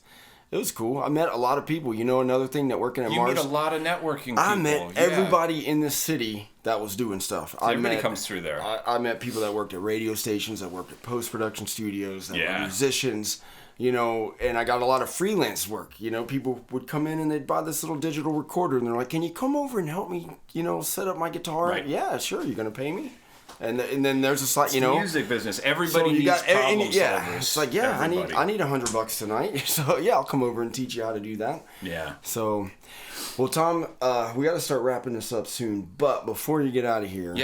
It was cool. I met a lot of people. Another thing that working at Mars. You meet a lot of networking people. I met everybody in the city that was doing stuff. Everybody comes through there. I met people that worked at radio stations, that worked at post-production studios, that were musicians. You know, and I got a lot of freelance work. You know, people would come in and they'd buy this little digital recorder and they're like, "Can you come over and help me, you know, set up my guitar?" Right. Yeah, sure. You're gonna pay me. And then there's a slide, you know, the music business. Everybody so you needs got, problem yeah, solvers. it's like, yeah, Everybody. I need $100 tonight. So yeah, I'll come over and teach you how to do that. Yeah. So, well, Tom, we got to start wrapping this up soon. But before you get out of here,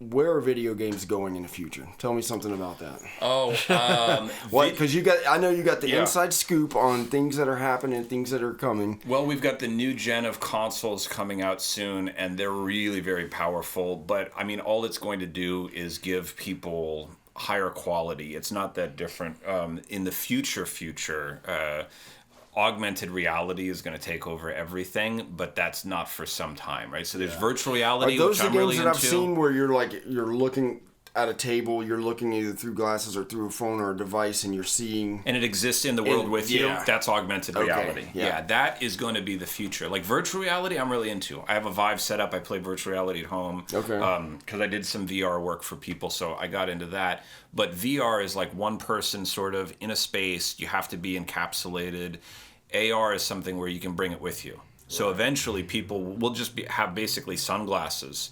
where are video games going in the future? Tell me something about that. Oh, what? Because I know you got the inside scoop on things that are happening, things that are coming. Well, we've got the new gen of consoles coming out soon, and they're really very powerful. But I mean, all it's going to do is give people higher quality. It's not that different. In the future, augmented reality is going to take over everything, but that's not for some time, right? So there's virtual reality, Are those which the I'm games really that into. I've seen where you're looking at a table, you're looking either through glasses or through a phone or a device, and you're seeing... And it exists in the world with you. That's augmented reality. Yeah. Yeah, that is going to be the future. Like virtual reality, I'm really into. I have a Vive set up. I play virtual reality at home. Okay. Because I did some VR work for people, so I got into that. But VR is like one person sort of in a space. You have to be encapsulated. AR is something where you can bring it with you. So eventually people will just have basically sunglasses,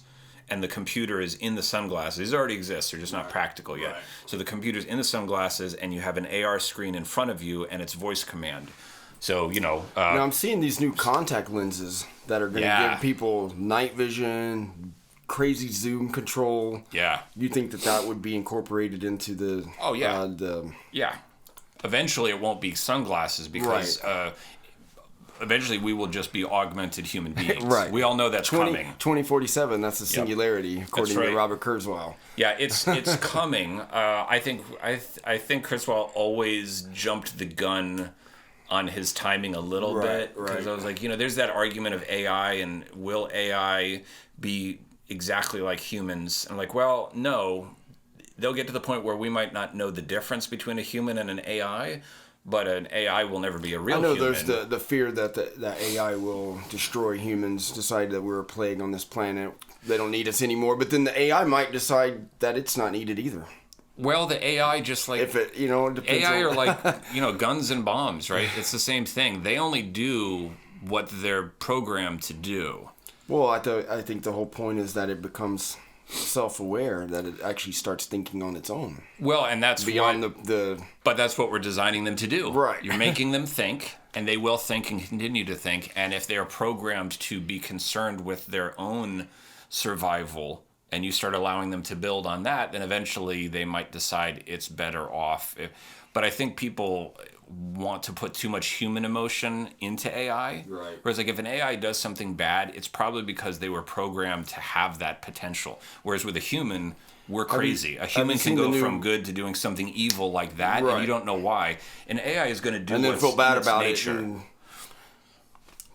and the computer is in the sunglasses. These already exist. They're just not practical yet. Right. So the computer's in the sunglasses, and you have an AR screen in front of you, and it's voice command. So, you know... now, I'm seeing these new contact lenses that are going to give people night vision, crazy zoom control. Yeah. You think that would be incorporated into the... Oh, yeah. Yeah. Eventually, it won't be sunglasses because... eventually we will just be augmented human beings. Right. We all know that's coming. 2047, that's the singularity, according to Robert Kurzweil. Yeah, it's coming. I think Kurzweil always jumped the gun on his timing a little bit. Because I was like, there's that argument of AI, and will AI be exactly like humans? I'm like, well, no. They'll get to the point where we might not know the difference between a human and an AI, but an AI will never be a real human. I know there's the fear that that AI will destroy humans, decide that we're a plague on this planet. They don't need us anymore, but then the AI might decide that it's not needed either. Well, the AI just like... If it, it depends AI are like, guns and bombs, right? It's the same thing. They only do what they're programmed to do. Well, I think the whole point is that it becomes... self-aware, that it actually starts thinking on its own. Well, and that's beyond but that's what we're designing them to do. Right. You're making them think, and they will think and continue to think. And if they are programmed to be concerned with their own survival, and you start allowing them to build on that, then eventually they might decide it's better off. But I think people want to put too much human emotion into AI. Right. Whereas like if an AI does something bad, it's probably because they were programmed to have that potential. Whereas with a human, we're crazy. A human can go from good to doing something evil like that, and you don't know why. An AI is going to do and then what's feel bad in its about nature. it.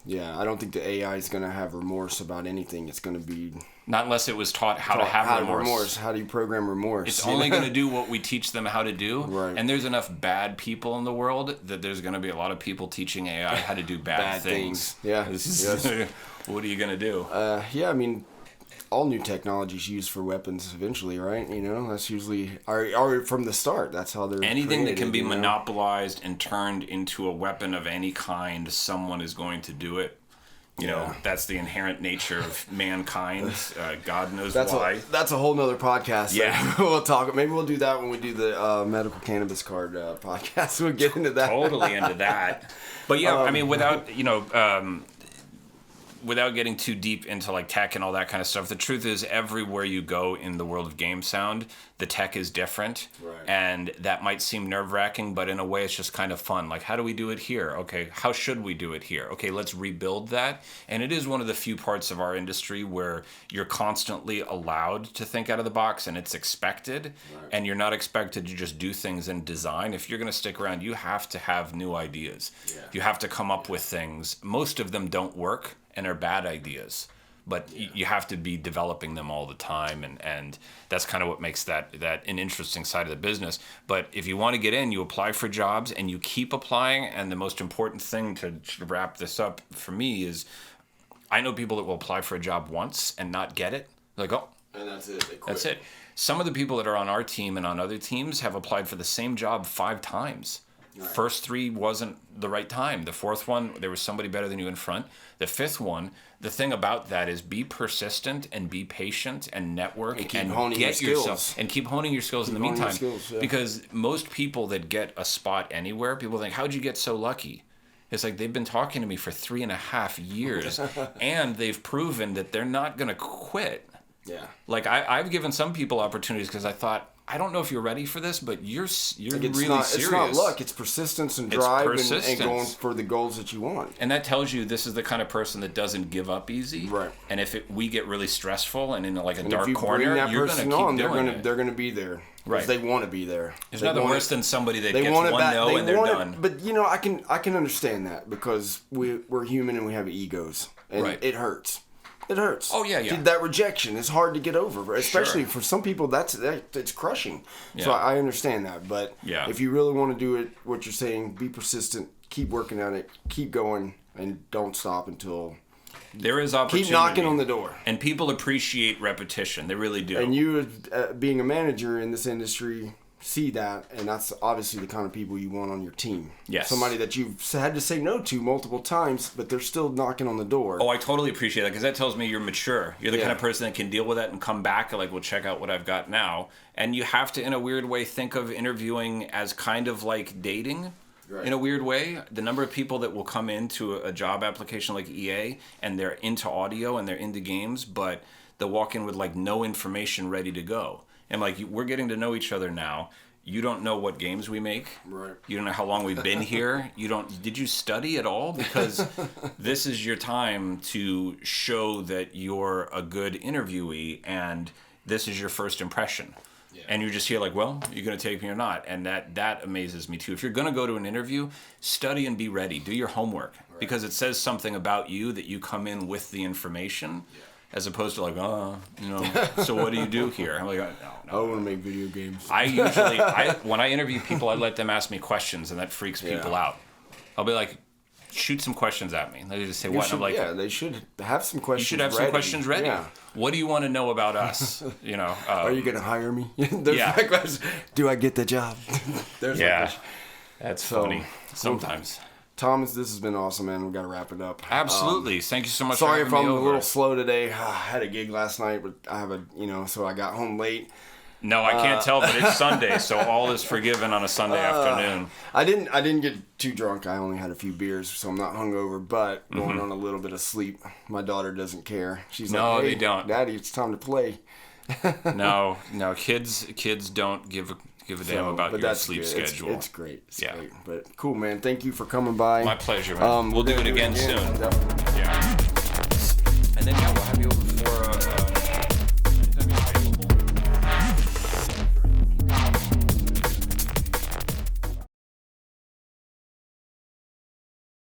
Yeah, I don't think the AI is going to have remorse about anything. It's going to be... Not unless it was taught how to have remorse. How do you program remorse? It's only going to do what we teach them how to do. Right. And there's enough bad people in the world that there's going to be a lot of people teaching AI how to do bad things. Yeah. What are you going to do? Yeah, I mean, all new technology is used for weapons eventually, right? That's usually... Or from the start, that's how they're Anything created, that can be monopolized and turned into a weapon of any kind, someone is going to do it. That's the inherent nature of mankind. God knows why. That's a whole nother podcast. Yeah. We'll talk. Maybe we'll do that when we do the medical cannabis card podcast. We'll get into that. Totally into that. But yeah, I mean, without getting too deep into like tech and all that kind of stuff, the truth is everywhere you go in the world of game sound, the tech is different. Right. And that might seem nerve-wracking, but in a way it's just kind of fun. Like, how do we do it here? Okay, how should we do it here? Okay, let's rebuild that. And it is one of the few parts of our industry where you're constantly allowed to think out of the box and it's expected. Right. And you're not expected to just do things in design. If you're going to stick around, you have to have new ideas. Yeah. You have to come up with things. Most of them don't work and are bad ideas, but you have to be developing them all the time, and that's kind of what makes that an interesting side of the business. But if you want to get in, you apply for jobs and you keep applying, and the most important thing to wrap this up for me is I know people that will apply for a job once and not get it, like, oh, and that's it. That's it. some of the people that are on our team and on other teams have applied for the same job 5 times. Right. First 3 wasn't the right time. The 4th one, there was somebody better than you in front. The 5th one, the thing about that is be persistent and be patient and network and get yourself and keep honing your skills in the meantime. Because most people that get a spot anywhere, people think, how'd you get so lucky? It's like they've been talking to me for 3.5 years and they've proven that they're not going to quit. Yeah. Like I've given some people opportunities because I thought, I don't know if you're ready for this, but you're really serious. It's not luck. It's persistence and drive and going for the goals that you want. And that tells you this is the kind of person that doesn't give up easy. Right. And if we get really stressful and in like a dark if you corner, bring that you're going to keep on, doing it. They're going to be there. Right. They want to be there. There's nothing worse than somebody that gets one no and they're done. But I can understand that because we're human and we have egos, and it hurts. It hurts. Oh yeah. That rejection is hard to get over, especially for some people. It's crushing. Yeah. So I understand that, but if you really want to do it, what you're saying, be persistent, keep working on it, keep going, and don't stop until there is opportunity. Keep knocking on the door. And people appreciate repetition. They really do. And you, being a manager in this industry, see that, and that's obviously the kind of people you want on your team. Yes. Somebody that you've had to say no to multiple times, but they're still knocking on the door. Oh, I totally appreciate that because that tells me you're mature. You're the kind of person that can deal with that and come back and well, check out what I've got now. And you have to, in a weird way, think of interviewing as kind of like dating. Right. In a weird way, the number of people that will come into a job application like EA and they're into audio and they're into games, but they'll walk in with like no information ready to go. And like, we're getting to know each other now. You don't know what games we make. Right. You don't know how long we've been here. Did you study at all? Because this is your time to show that you're a good interviewee and this is your first impression. Yeah. And you're just here like, well, you're going to take me or not. And that amazes me too. If you're going to go to an interview, study and be ready. Do your homework. Right. Because it says something about you that you come in with the information. Yeah. As opposed to like, so what do you do here? I'm like, no. I want to make video games. When I interview people, I let them ask me questions, and that freaks people out. I'll be like, shoot some questions at me. They just say what? I'm like, they should have some questions. You should have some questions ready. Yeah. What do you want to know about us? Are you going to hire me? Do I get the job? That's funny. Sometimes. Thomas, this has been awesome, man. We've got to wrap it up. Absolutely. Thank you so much for having me over. Sorry if I'm a little slow today. I had a gig last night, but I have so I got home late. No, I can't tell, but it's Sunday, so all is forgiven on a Sunday afternoon. I didn't get too drunk. I only had a few beers, so I'm not hungover, but going on a little bit of sleep. My daughter doesn't care. She's like, hey, they don't. Daddy, it's time to play. No, kids don't give a damn about your sleep schedule. It's great. It's great. But cool, man. Thank you for coming by. My pleasure, man. We'll do it again soon. Definitely. Yeah. And then we'll have you over for